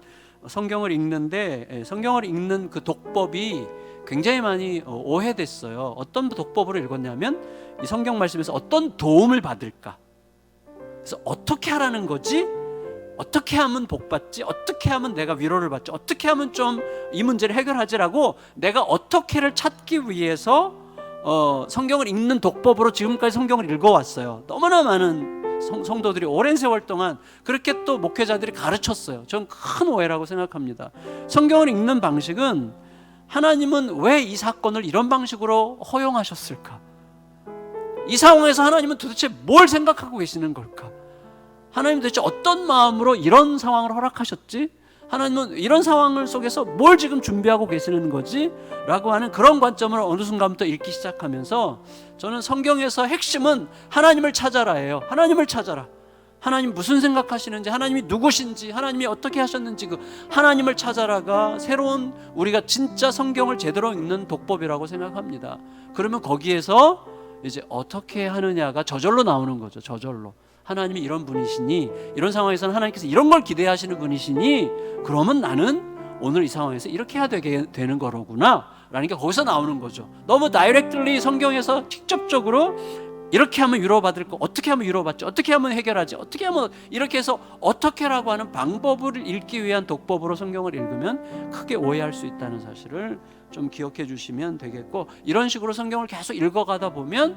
S2: 성경을 읽는데 성경을 읽는 그 독법이 굉장히 많이 오해됐어요. 어떤 독법으로 읽었냐면 이 성경 말씀에서 어떤 도움을 받을까? 그래서 어떻게 하라는 거지? 어떻게 하면 복 받지? 어떻게 하면 내가 위로를 받지? 어떻게 하면 좀 이 문제를 해결하지라고 내가 어떻게를 찾기 위해서 성경을 읽는 독법으로 지금까지 성경을 읽어왔어요. 너무나 많은 성도들이 오랜 세월 동안 그렇게 또 목회자들이 가르쳤어요. 전 큰 오해라고 생각합니다. 성경을 읽는 방식은 하나님은 왜 이 사건을 이런 방식으로 허용하셨을까? 이 상황에서 하나님은 도대체 뭘 생각하고 계시는 걸까? 하나님 도대체 어떤 마음으로 이런 상황을 허락하셨지? 하나님은 이런 상황을 속에서 뭘 지금 준비하고 계시는 거지? 라고 하는 그런 관점을 어느 순간부터 읽기 시작하면서 저는 성경에서 핵심은 하나님을 찾아라예요. 하나님을 찾아라. 하나님 무슨 생각하시는지, 하나님이 누구신지, 하나님이 어떻게 하셨는지 그 하나님을 찾아라가 새로운 우리가 진짜 성경을 제대로 읽는 독법이라고 생각합니다. 그러면 거기에서 이제 어떻게 하느냐가 저절로 나오는 거죠. 저절로. 하나님이 이런 분이시니, 이런 상황에서는 하나님께서 이런 걸 기대하시는 분이시니, 그러면 나는 오늘 이 상황에서 이렇게 해야 되는 거로구나 라는 게 거기서 나오는 거죠. 너무 다이렉트리 성경에서 직접적으로 이렇게 하면 위로받을 거, 어떻게 하면 위로받지, 어떻게 하면 해결하지, 어떻게 하면 이렇게 해서 어떻게라고 하는 방법을 읽기 위한 독법으로 성경을 읽으면 크게 오해할 수 있다는 사실을 좀 기억해 주시면 되겠고, 이런 식으로 성경을 계속 읽어가다 보면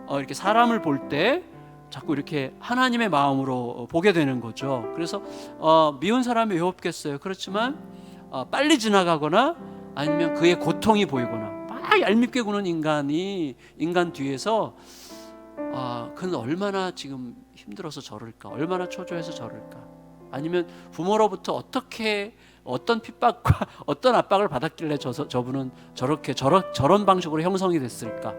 S2: 이렇게 사람을 볼 때 자꾸 이렇게 하나님의 마음으로 보게 되는 거죠. 그래서 미운 사람이 왜 없겠어요. 그렇지만 빨리 지나가거나 아니면 그의 고통이 보이거나 막 얄밉게 구는 인간 뒤에서 그는 얼마나 지금 힘들어서 저럴까, 얼마나 초조해서 저럴까, 아니면 부모로부터 어떤 핍박과 어떤 압박을 받았길래 저분은 저렇게 저런 방식으로 형성이 됐을까,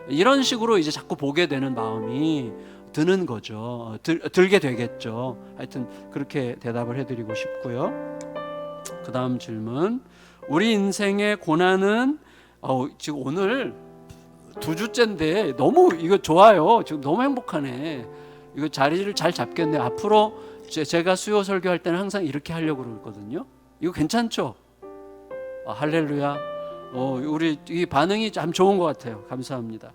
S2: 이런 식으로 이제 자꾸 보게 되는 마음이 드는 거죠. 들게 되겠죠. 하여튼 그렇게 대답을 해드리고 싶고요. 그 다음 질문. 우리 인생의 고난은 지금 오늘 2주째인데 너무 이거 좋아요. 지금 너무 행복하네. 이거 자리를 잘 잡겠네. 앞으로 제가 수요 설교할 때는 항상 이렇게 하려고 그러거든요. 이거 괜찮죠? 할렐루야. 우리 이 반응이 참 좋은 것 같아요. 감사합니다.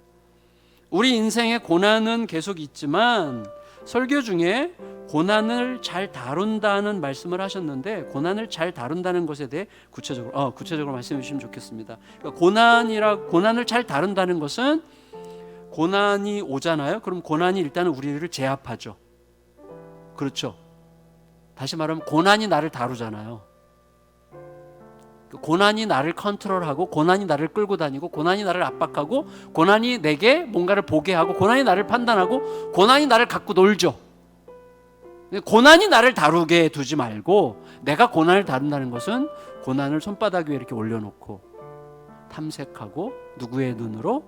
S2: 우리 인생의 고난은 계속 있지만 설교 중에 고난을 잘 다룬다는 말씀을 하셨는데, 고난을 잘 다룬다는 것에 대해 구체적으로 말씀해 주시면 좋겠습니다. 그러니까 고난을 잘 다룬다는 것은, 고난이 오잖아요. 그럼 고난이 일단은 우리를 제압하죠. 그렇죠. 다시 말하면 고난이 나를 다루잖아요. 고난이 나를 컨트롤하고, 고난이 나를 끌고 다니고, 고난이 나를 압박하고, 고난이 내게 뭔가를 보게 하고, 고난이 나를 판단하고, 고난이 나를 갖고 놀죠. 고난이 나를 다루게 두지 말고, 내가 고난을 다룬다는 것은 고난을 손바닥 위에 이렇게 올려놓고 탐색하고, 누구의 눈으로?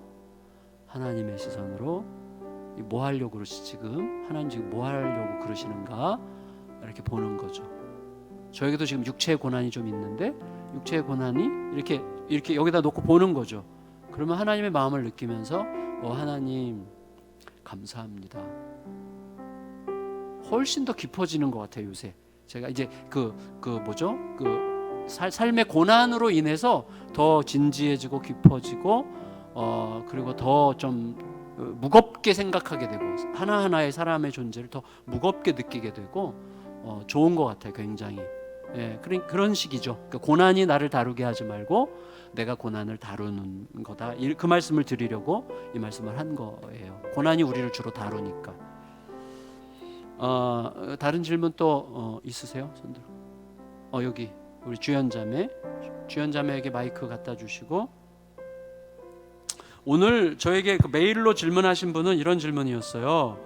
S2: 하나님의 시선으로 뭐 하려고 그러시, 지금 하나님 지금 뭐 하려고 그러시는가, 이렇게 보는 거죠. 저에게도 지금 육체의 고난이 좀 있는데 육체의 고난이 이렇게 여기다 놓고 보는 거죠. 그러면 하나님의 마음을 느끼면서 하나님 감사합니다. 훨씬 더 깊어지는 것 같아요. 요새 제가 이제 삶의 고난으로 인해서 더 진지해지고 깊어지고 그리고 더 좀 무겁게 생각하게 되고 하나하나의 사람의 존재를 더 무겁게 느끼게 되고 좋은 것 같아요. 굉장히. 예, 그런 식이죠. 그러니까 고난이 나를 다루게 하지 말고 내가 고난을 다루는 거다. 그 말씀을 드리려고 이 말씀을 한 거예요. 고난이 우리를 주로 다루니까. 다른 질문 또 있으세요? 손들어. 여기 우리 주연자매에게 마이크 갖다 주시고. 오늘 저에게 그 메일로 질문하신 분은 이런 질문이었어요.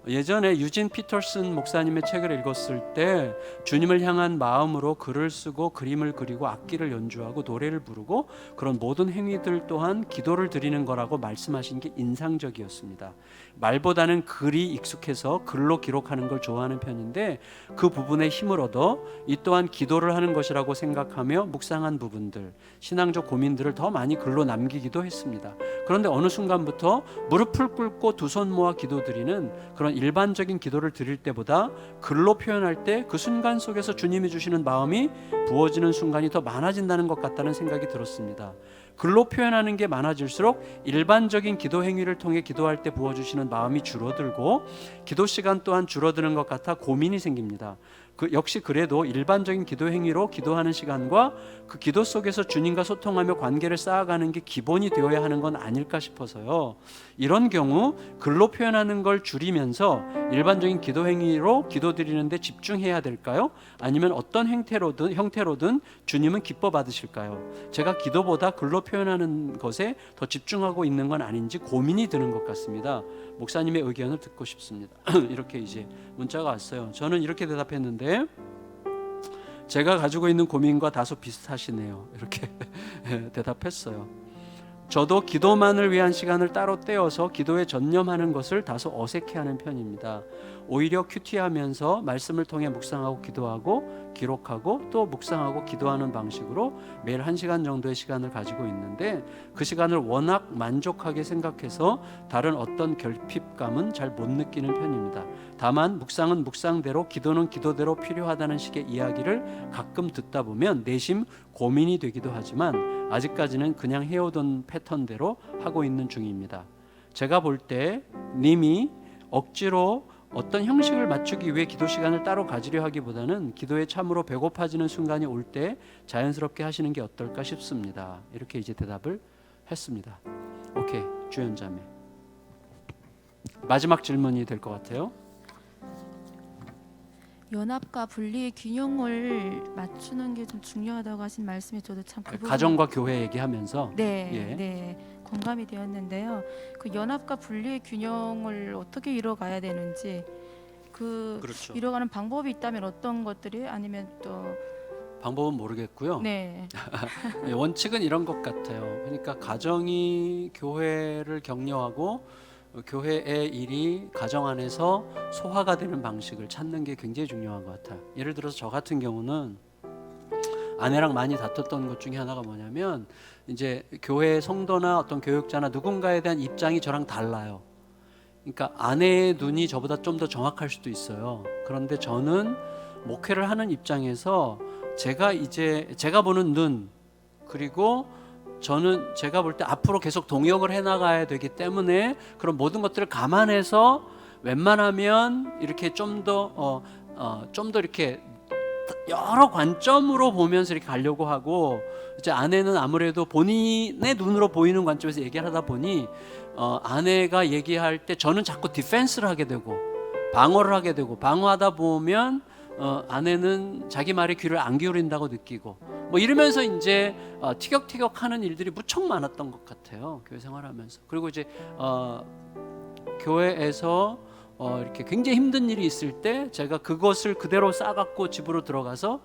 S2: 예전에 유진 피터슨 목사님의 책을 읽었을 때 주님을 향한 마음으로 글을 쓰고 그림을 그리고 악기를 연주하고 노래를 부르고 그런 모든 행위들 또한 기도를 드리는 거라고 말씀하신 게 인상적이었습니다. 말보다는 글이 익숙해서 글로 기록하는 걸 좋아하는 편인데 그 부분에 힘을 얻어 이 또한 기도를 하는 것이라고 생각하며 묵상한 부분들, 신앙적 고민들을 더 많이 글로 남기기도 했습니다. 그런데 어느 순간부터 무릎을 꿇고 두 손 모아 기도드리는 그런 일반적인 기도를 드릴 때보다 글로 표현할 때 그 순간 속에서 주님이 주시는 마음이 부어지는 순간이 더 많아진다는 것 같다는 생각이 들었습니다. 글로 표현하는 게 많아질수록 일반적인 기도 행위를 통해 기도할 때 부어주시는 마음이 줄어들고 기도 시간 또한 줄어드는 것 같아 고민이 생깁니다. 역시 그래도 일반적인 기도 행위로 기도하는 시간과 그 기도 속에서 주님과 소통하며 관계를 쌓아가는 게 기본이 되어야 하는 건 아닐까 싶어서요. 이런 경우 글로 표현하는 걸 줄이면서 일반적인 기도 행위로 기도드리는데 집중해야 될까요? 아니면 어떤 형태로든 주님은 기뻐 받으실까요? 제가 기도보다 글로 표현하는 것에 더 집중하고 있는 건 아닌지 고민이 드는 것 같습니다. 목사님의 의견을 듣고 싶습니다. 이렇게 이제 문자가 왔어요. 저는 이렇게 대답했는데 제가 가지고 있는 고민과 다소 비슷하시네요. 이렇게 대답했어요. 저도 기도만을 위한 시간을 따로 떼어서 기도에 전념하는 것을 다소 어색해하는 편입니다. 오히려 큐티하면서 말씀을 통해 묵상하고 기도하고 기록하고 또 묵상하고 기도하는 방식으로 매일 1시간 정도의 시간을 가지고 있는데 그 시간을 워낙 만족하게 생각해서 다른 어떤 결핍감은 잘 못 느끼는 편입니다. 다만 묵상은 묵상대로 기도는 기도대로 필요하다는 식의 이야기를 가끔 듣다 보면 내심 고민이 되기도 하지만 아직까지는 그냥 해오던 패턴대로 하고 있는 중입니다. 제가 볼 때 님이 억지로 어떤 형식을 맞추기 위해 기도 시간을 따로 가지려 하기보다는 기도에 참으로 배고파지는 순간이 올 때 자연스럽게 하시는 게 어떨까 싶습니다. 이렇게 이제 대답을 했습니다. 오케이, 주연자매 마지막 질문이 될 것 같아요.
S4: 연합과 분리의 균형을 맞추는 게 좀 중요하다고 하신 말씀이 저도 참 그 부분
S2: 가정과 교회 얘기하면서
S4: 네, 공감이 되었는데요. 그 연합과 분리의 균형을 어떻게 이뤄가야 되는지
S2: 그렇죠.
S4: 이뤄가는 방법이 있다면 어떤 것들이 아니면 또
S2: 방법은 모르겠고요.
S4: 네.
S2: 원칙은 이런 것 같아요. 그러니까 가정이 교회를 격려하고 교회의 일이 가정 안에서 소화가 되는 방식을 찾는 게 굉장히 중요한 것 같아요. 예를 들어서 저 같은 경우는 아내랑 많이 다퉜던 것 중에 하나가 뭐냐면 이제 교회 성도나 어떤 교육자나 누군가에 대한 입장이 저랑 달라요. 그러니까 아내의 눈이 저보다 좀 더 정확할 수도 있어요. 그런데 저는 목회를 하는 입장에서 제가 보는 눈 그리고 저는 제가 볼 때 앞으로 계속 동역을 해나가야 되기 때문에 그런 모든 것들을 감안해서 웬만하면 이렇게 좀 더 이렇게 여러 관점으로 보면서 이렇게 가려고 하고 이제 아내는 아무래도 본인의 눈으로 보이는 관점에서 얘기를 하다 보니 아내가 얘기할 때 저는 자꾸 디펜스를 하게 되고 방어를 하게 되고 방어하다 보면 아내는 자기 말에 귀를 안 기울인다고 느끼고 뭐 이러면서 이제 티격태격하는 일들이 무척 많았던 것 같아요. 교회 생활하면서. 그리고 이제 교회에서 이렇게 굉장히 힘든 일이 있을 때 제가 그것을 그대로 싸갖고 집으로 들어가서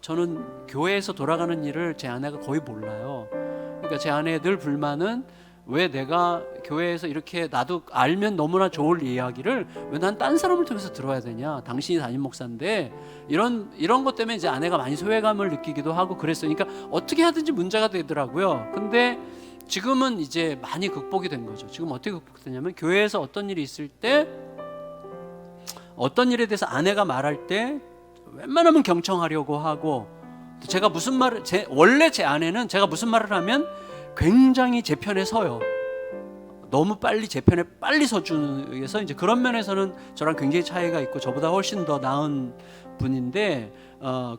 S2: 저는 교회에서 돌아가는 일을 제 아내가 거의 몰라요. 그러니까 제 아내의 늘 불만은 왜 내가 교회에서 이렇게 나도 알면 너무나 좋을 이야기를 왜 난 딴 사람을 통해서 들어야 되냐, 당신이 담임 목사인데 이런 것 때문에 이제 아내가 많이 소외감을 느끼기도 하고 그랬어요. 그러니까 어떻게 하든지 문제가 되더라고요. 근데 지금은 이제 많이 극복이 된 거죠. 지금 어떻게 극복되냐면 교회에서 어떤 일이 있을 때 어떤 일에 대해서 아내가 말할 때 웬만하면 경청하려고 하고 제가 무슨 말을 원래 제 아내는 제가 무슨 말을 하면 굉장히 제 편에 서요. 너무 빨리 제 편에 빨리 서주는 위해서 이제 그런 면에서는 저랑 굉장히 차이가 있고 저보다 훨씬 더 나은 분인데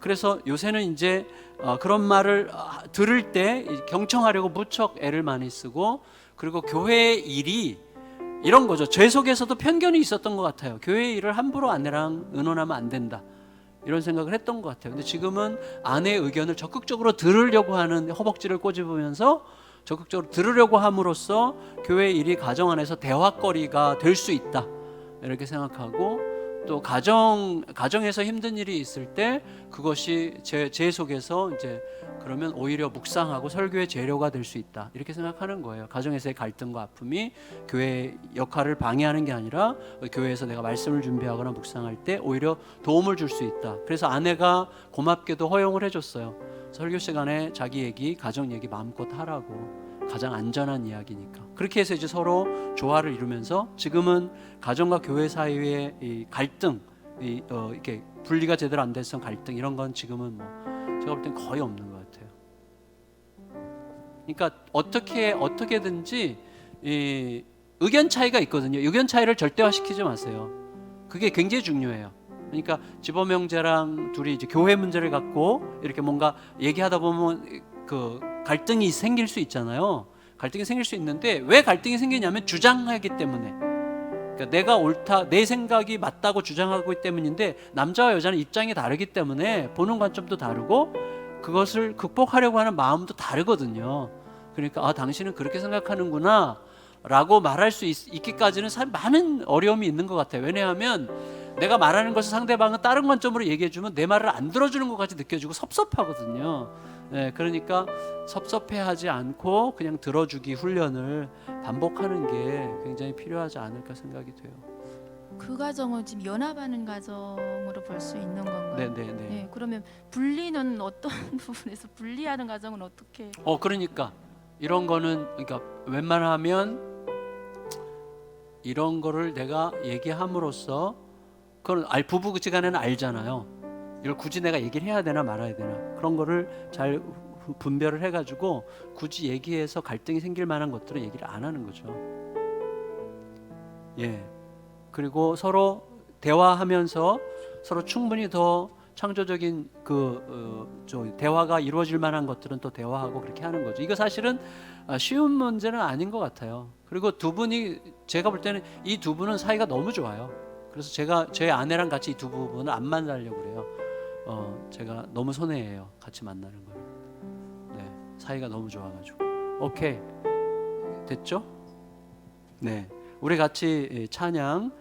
S2: 그래서 요새는 이제 그런 말을 들을 때 경청하려고 무척 애를 많이 쓰고 그리고 교회 일이 이런 거죠. 제 속에서도 편견이 있었던 것 같아요. 교회 일을 함부로 아내랑 의논하면 안 된다. 이런 생각을 했던 것 같아요. 근데 지금은 아내의 의견을 적극적으로 들으려고 하는 허벅지를 꼬집으면서 적극적으로 들으려고 함으로써 교회 일이 가정 안에서 대화거리가 될 수 있다. 이렇게 생각하고 또 가정에서 힘든 일이 있을 때 그것이 제 속에서 이제 그러면 오히려 묵상하고 설교의 재료가 될 수 있다. 이렇게 생각하는 거예요. 가정에서의 갈등과 아픔이 교회의 역할을 방해하는 게 아니라 교회에서 내가 말씀을 준비하거나 묵상할 때 오히려 도움을 줄 수 있다. 그래서 아내가 고맙게도 허용을 해줬어요. 설교 시간에 자기 얘기, 가정 얘기 마음껏 하라고. 가장 안전한 이야기니까. 그렇게 해서 이제 서로 조화를 이루면서 지금은 가정과 교회 사이의 이 갈등, 이렇게 분리가 제대로 안 돼서 갈등 이런 건 지금은 뭐 제가 볼 땐 거의 없는 것 같아요. 그러니까 어떻게든지 이 의견 차이가 있거든요. 의견 차이를 절대화시키지 마세요. 그게 굉장히 중요해요. 그러니까 지범 형제랑 둘이 이제 교회 문제를 갖고 이렇게 뭔가 얘기하다 보면 그 갈등이 생길 수 있잖아요. 갈등이 생길 수 있는데 왜 갈등이 생기냐면 주장하기 때문에. 그러니까 내가 옳다, 내 생각이 맞다고 주장하고 있기 때문인데 남자와 여자는 입장이 다르기 때문에 보는 관점도 다르고 그것을 극복하려고 하는 마음도 다르거든요. 그러니까 당신은 그렇게 생각하는구나 라고 말할 수 있기까지는 많은 어려움이 있는 것 같아요. 왜냐하면 내가 말하는 것을 상대방은 다른 관점으로 얘기해주면 내 말을 안 들어주는 것 같이 느껴지고 섭섭하거든요. 네, 그러니까 섭섭해하지 않고 그냥 들어주기 훈련을 반복하는 게 굉장히 필요하지 않을까 생각이 돼요.
S4: 그 가정은 지금 연합하는 가정으로 볼 수 있는 건가요?
S2: 네네네.
S4: 네, 그러면 분리는 어떤 부분에서 분리하는 가정은 어떻게?
S2: 그러니까 이런 거는 그러니까 웬만하면 이런 거를 내가 얘기함으로써 그건 부부지간에는 알잖아요. 이걸 굳이 내가 얘기를 해야 되나 말아야 되나 그런 거를 잘 분별을 해가지고 굳이 얘기해서 갈등이 생길 만한 것들은 얘기를 안 하는 거죠. 예. 그리고 서로 대화하면서 서로 충분히 더 창조적인 대화가 이루어질 만한 것들은 또 대화하고 그렇게 하는 거죠. 이거 사실은 쉬운 문제는 아닌 것 같아요. 그리고 두 분이 제가 볼 때는 이 두 분은 사이가 너무 좋아요. 그래서 제가 제 아내랑 같이 이 두 부분을 안 만나려고 그래요. 제가 너무 손해예요. 같이 만나는 걸. 네, 사이가 너무 좋아가지고. 오케이, 됐죠? 네, 우리 같이 찬양.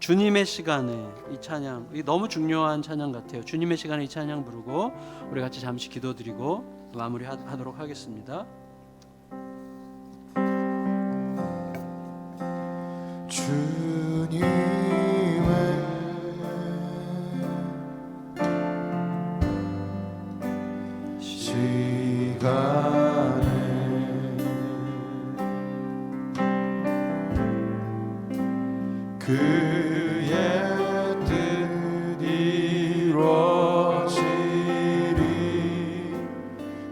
S2: 주님의 시간에 이 찬양, 이 너무 중요한 찬양 같아요. 주님의 시간에 이 찬양 부르고 우리 같이 잠시 기도드리고 마무리하도록 하겠습니다.
S1: 주님의 시간에 그의 뜻 이루어지리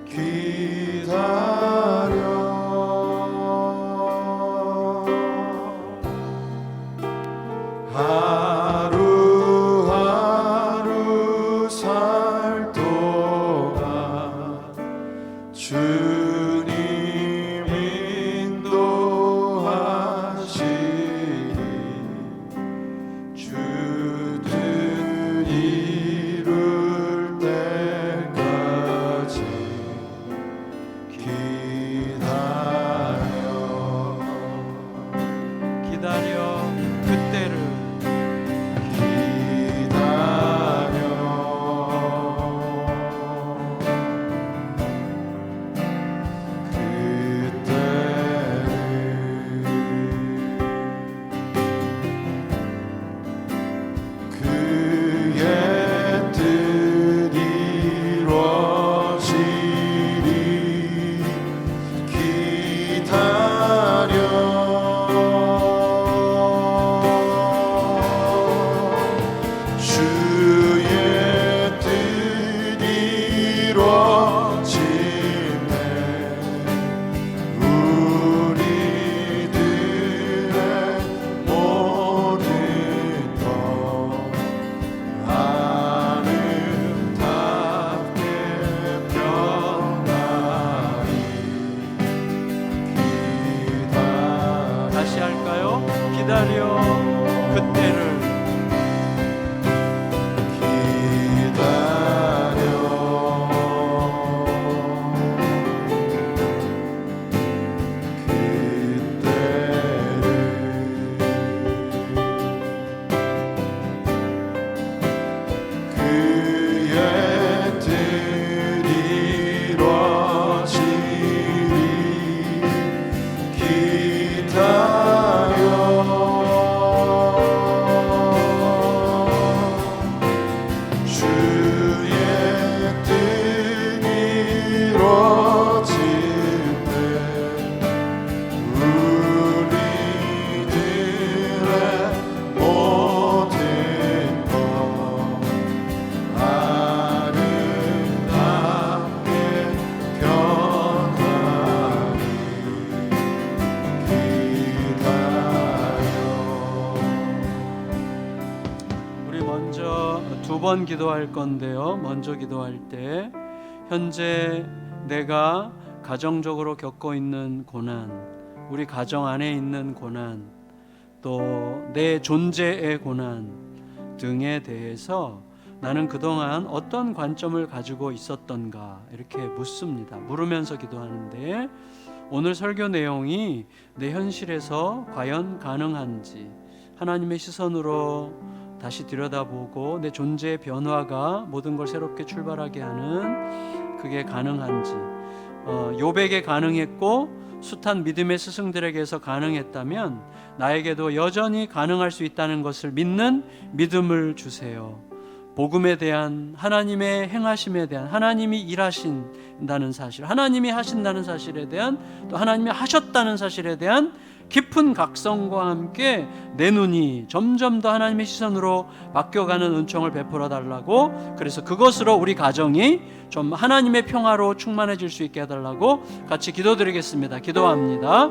S1: 기다려 하루하루 살 동안 주님 인도하시리
S2: 기다려 그때를 두 번 기도할 건데요. 먼저 기도할 때 현재 내가 가정적으로 겪고 있는 고난, 우리 가정 안에 있는 고난, 또 내 존재의 고난 등에 대해서 나는 그동안 어떤 관점을 가지고 있었던가 이렇게 묻습니다. 물으면서 기도하는데 오늘 설교 내용이 내 현실에서 과연 가능한지 하나님의 시선으로 다시 들여다보고 내 존재의 변화가 모든 걸 새롭게 출발하게 하는 그게 가능한지, 요백에 가능했고 숱한 믿음의 스승들에게서 가능했다면 나에게도 여전히 가능할 수 있다는 것을 믿는 믿음을 주세요. 복음에 대한 하나님의 행하심에 대한 하나님이 일하신다는 사실, 하나님이 하신다는 사실에 대한 또 하나님이 하셨다는 사실에 대한 깊은 각성과 함께 내 눈이 점점 더 하나님의 시선으로 바뀌어가는 은총을 베풀어 달라고, 그래서 그것으로 우리 가정이 좀 하나님의 평화로 충만해질 수 있게 해달라고 같이 기도드리겠습니다. 기도합니다.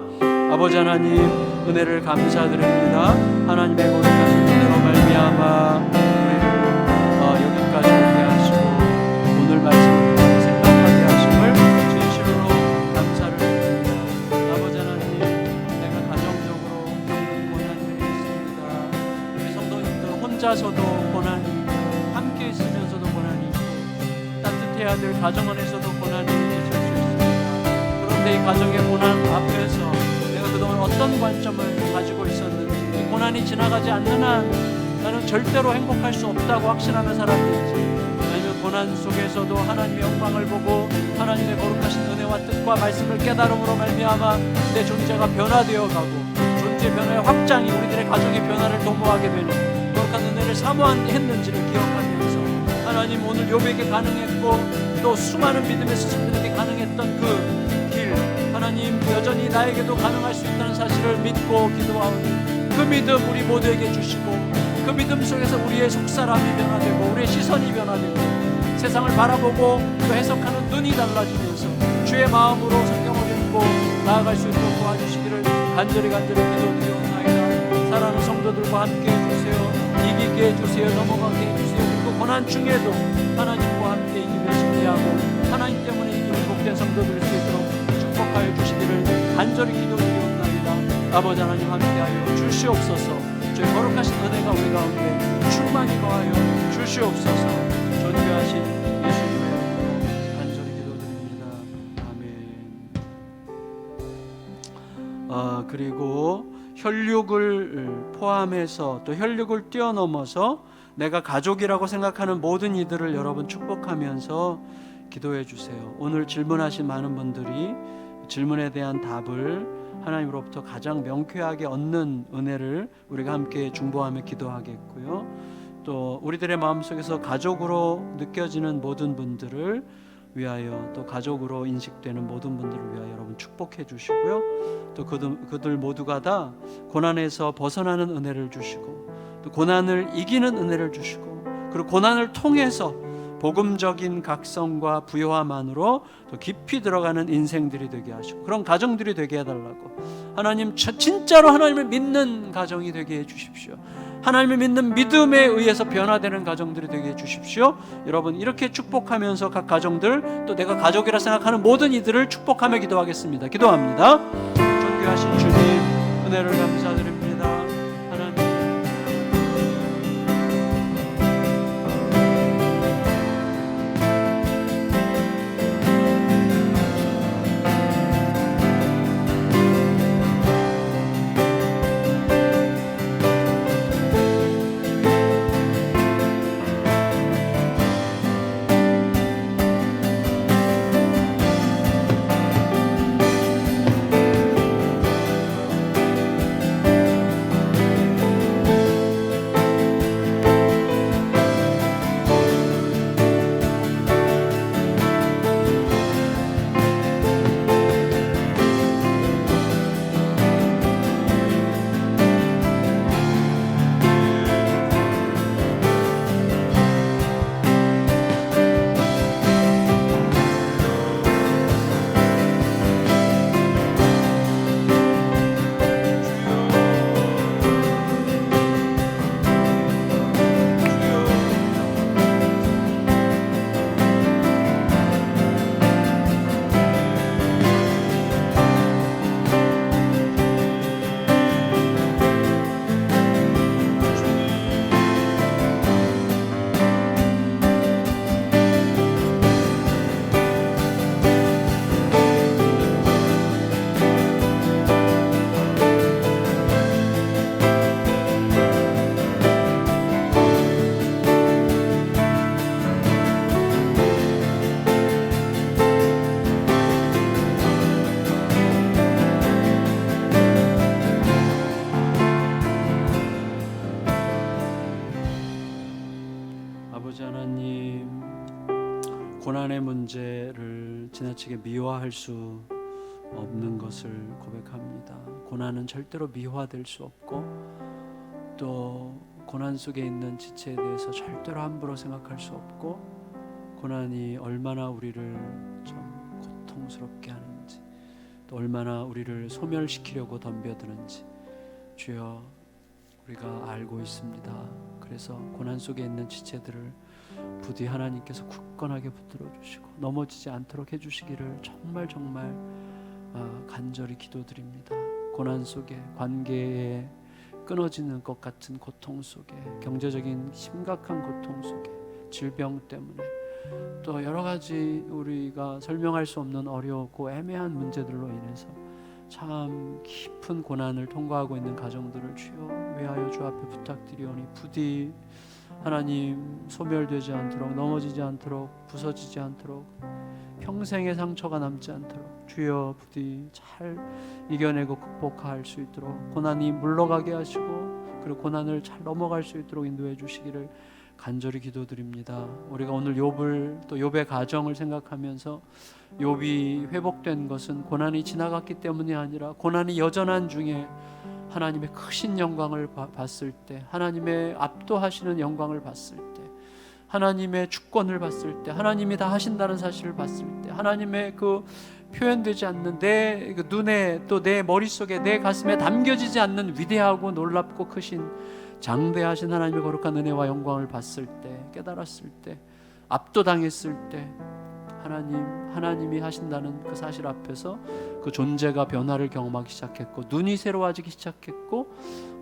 S2: 아버지 하나님, 은혜를 감사드립니다. 하나님의 거룩하신 은혜로 말미암아 우리를 여기까지 오게 하시고 오늘 말씀을 통해 생각하게 하심을 진실로 감사를 드립니다. 아버지 하나님, 내가 가정적으로 겪는 고난들이 있습니다. 우리 성도님들 혼자서도 고난이, 함께 있으면서도 고난이 있고 따뜻해야 될 가정 안에서도 고난이 있을 수 있습니다. 그런데 이 가정의 고난 앞에서 내가 그동안 어떤 관점을 가지고 있었는지, 이 고난이 지나가지 않는 한 나는 절대로 행복할 수 없다고 확신하는 살았는지, 아니면 고난 속에서도 하나님의 영광을 보고 하나님의 거룩하신 은혜와 뜻과 말씀을 깨달음으로 말미암아 내 존재가 변화되어 가고 존재 변화의 확장이 우리들의 가정의 변화를 도모하게 되는 거룩한 은혜를 사모했는지를 기억하면서 하나님, 오늘 요백에 가능했고 또 수많은 믿음의 스승들에게 가능했던 그 길, 하나님 여전히 나에게도 가능할 수 있다는 사실을 믿고 기도하오니 그 믿음 우리 모두에게 주시고, 그 믿음 속에서 우리의 속사람이 변화되고 우리의 시선이 변화되고 세상을 바라보고 또 해석하는 눈이 달라지면서 주의 마음으로 성경을 읽고 나아갈 수 있도록 도와주시기를 간절히 기도드리옵나이다. 사랑하는 성도들과 함께 해주세요. 이기게 해주세요. 넘어가게 해주세요. 그리고 고난 중에도 하나님과 함께 이기며 승리하고 하나님 때문에 이기는 복된 성도들일 수 있도록 축복하여 주시기를 간절히 기도드리옵나이다. 아버지 하나님, 함께하여 주시옵소서. 주의 거룩하신 은혜가 우리 가운데 충만히 거하여 주시옵소서. 존귀하신 예수님의 이름으로 간절히 기도드립니다. 아멘. 그리고 혈육을 포함해서 또 혈육을 뛰어넘어서 내가 가족이라고 생각하는 모든 이들을 여러분 축복하면서 기도해 주세요. 오늘 질문하신 많은 분들이 질문에 대한 답을 하나님으로부터 가장 명쾌하게 얻는 은혜를 우리가 함께 중보하며 기도하겠고요. 또 우리들의 마음속에서 가족으로 느껴지는 모든 분들을 위하여, 또 가족으로 인식되는 모든 분들을 위하여 여러분 축복해 주시고요. 또 그들 모두가 다 고난에서 벗어나는 은혜를 주시고 또 고난을 이기는 은혜를 주시고, 그리고 고난을 통해서 복음적인 각성과 부요함만으로 더 깊이 들어가는 인생들이 되게 하시고 그런 가정들이 되게 해달라고, 하나님 진짜로 하나님을 믿는 가정이 되게 해주십시오. 하나님을 믿는 믿음에 의해서 변화되는 가정들이 되게 해주십시오. 여러분, 이렇게 축복하면서 각 가정들, 또 내가 가족이라 생각하는 모든 이들을 축복하며 기도하겠습니다. 기도합니다. 존귀하신 주님, 은혜를 감사드립니다. 고난의 문제를 지나치게 미화할 수 없는 것을 고백합니다. 고난은 절대로 미화될 수 없고 또 고난 속에 있는 지체에 대해서 절대로 함부로 생각할 수 없고 고난이 얼마나 우리를 좀 고통스럽게 하는지 또 얼마나 우리를 소멸시키려고 덤벼드는지 주여 우리가 알고 있습니다. 그래서 고난 속에 있는 지체들을 부디 하나님께서 굳건하게 붙들어 주시고 넘어지지 않도록 해주시기를 정말 간절히 기도드립니다. 고난 속에 관계에 끊어지는 것 같은 고통 속에 경제적인 심각한 고통 속에 질병 때문에 또 여러 가지 우리가 설명할 수 없는 어렵고 애매한 문제들로 인해서 참 깊은 고난을 통과하고 있는 가정들을 주여 위하여 주 앞에 부탁드리오니 부디 하나님 소멸되지 않도록 넘어지지 않도록 부서지지 않도록 평생의 상처가 남지 않도록 주여 부디 잘 이겨내고 극복할 수 있도록 고난이 물러가게 하시고 그리고 고난을 잘 넘어갈 수 있도록 인도해 주시기를 간절히 기도드립니다. 우리가 오늘 욥을 또 욥의 가정을 생각하면서 욥이 회복된 것은 고난이 지나갔기 때문이 아니라 고난이 여전한 중에 하나님의 크신 영광을 봤을 때 하나님의 압도하시는 영광을 봤을 때 하나님의 주권을 봤을 때 하나님이 다 하신다는 사실을 봤을 때 하나님의 그 표현되지 않는 내 눈에 또 내 머릿속에 내 가슴에 담겨지지 않는 위대하고 놀랍고 크신 장대하신 하나님의 거룩한 은혜와 영광을 봤을 때 깨달았을 때 압도당했을 때 하나님이 하신다는 그 사실 앞에서 그 존재가 변화를 경험하기 시작했고 눈이 새로워지기 시작했고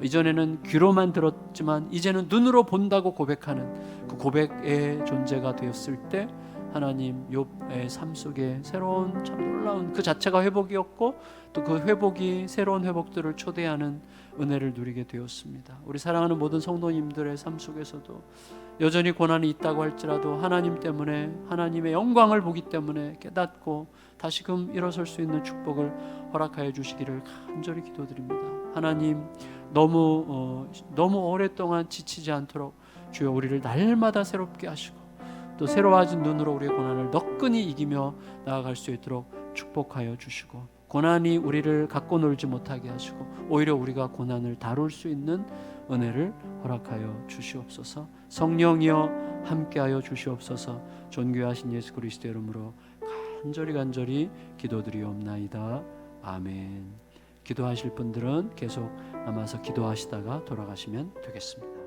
S2: 이전에는 귀로만 들었지만 이제는 눈으로 본다고 고백하는 그 고백의 존재가 되었을 때 하나님 욥의 삶 속에 새로운 참 놀라운 그 자체가 회복이었고 또 그 회복이 새로운 회복들을 초대하는 은혜를 누리게 되었습니다. 우리 사랑하는 모든 성도님들의 삶 속에서도 여전히 고난이 있다고 할지라도 하나님 때문에 하나님의 영광을 보기 때문에 깨닫고 다시금 일어설 수 있는 축복을 허락하여 주시기를 간절히 기도드립니다. 하나님 너무 오랫동안 지치지 않도록 주여 우리를 날마다 새롭게 하시고 또 새로워진 눈으로 우리의 고난을 너끈히 이기며 나아갈 수 있도록 축복하여 주시고 고난이 우리를 갖고 놀지 못하게 하시고 오히려 우리가 고난을 다룰 수 있는 은혜를 허락하여 주시옵소서. 성령이여 함께하여 주시옵소서. 존귀하신 예수 그리스도의 이름으로 간절히 기도드리옵나이다. 아멘. 기도하실 분들은 계속 남아서 기도하시다가 돌아가시면 되겠습니다.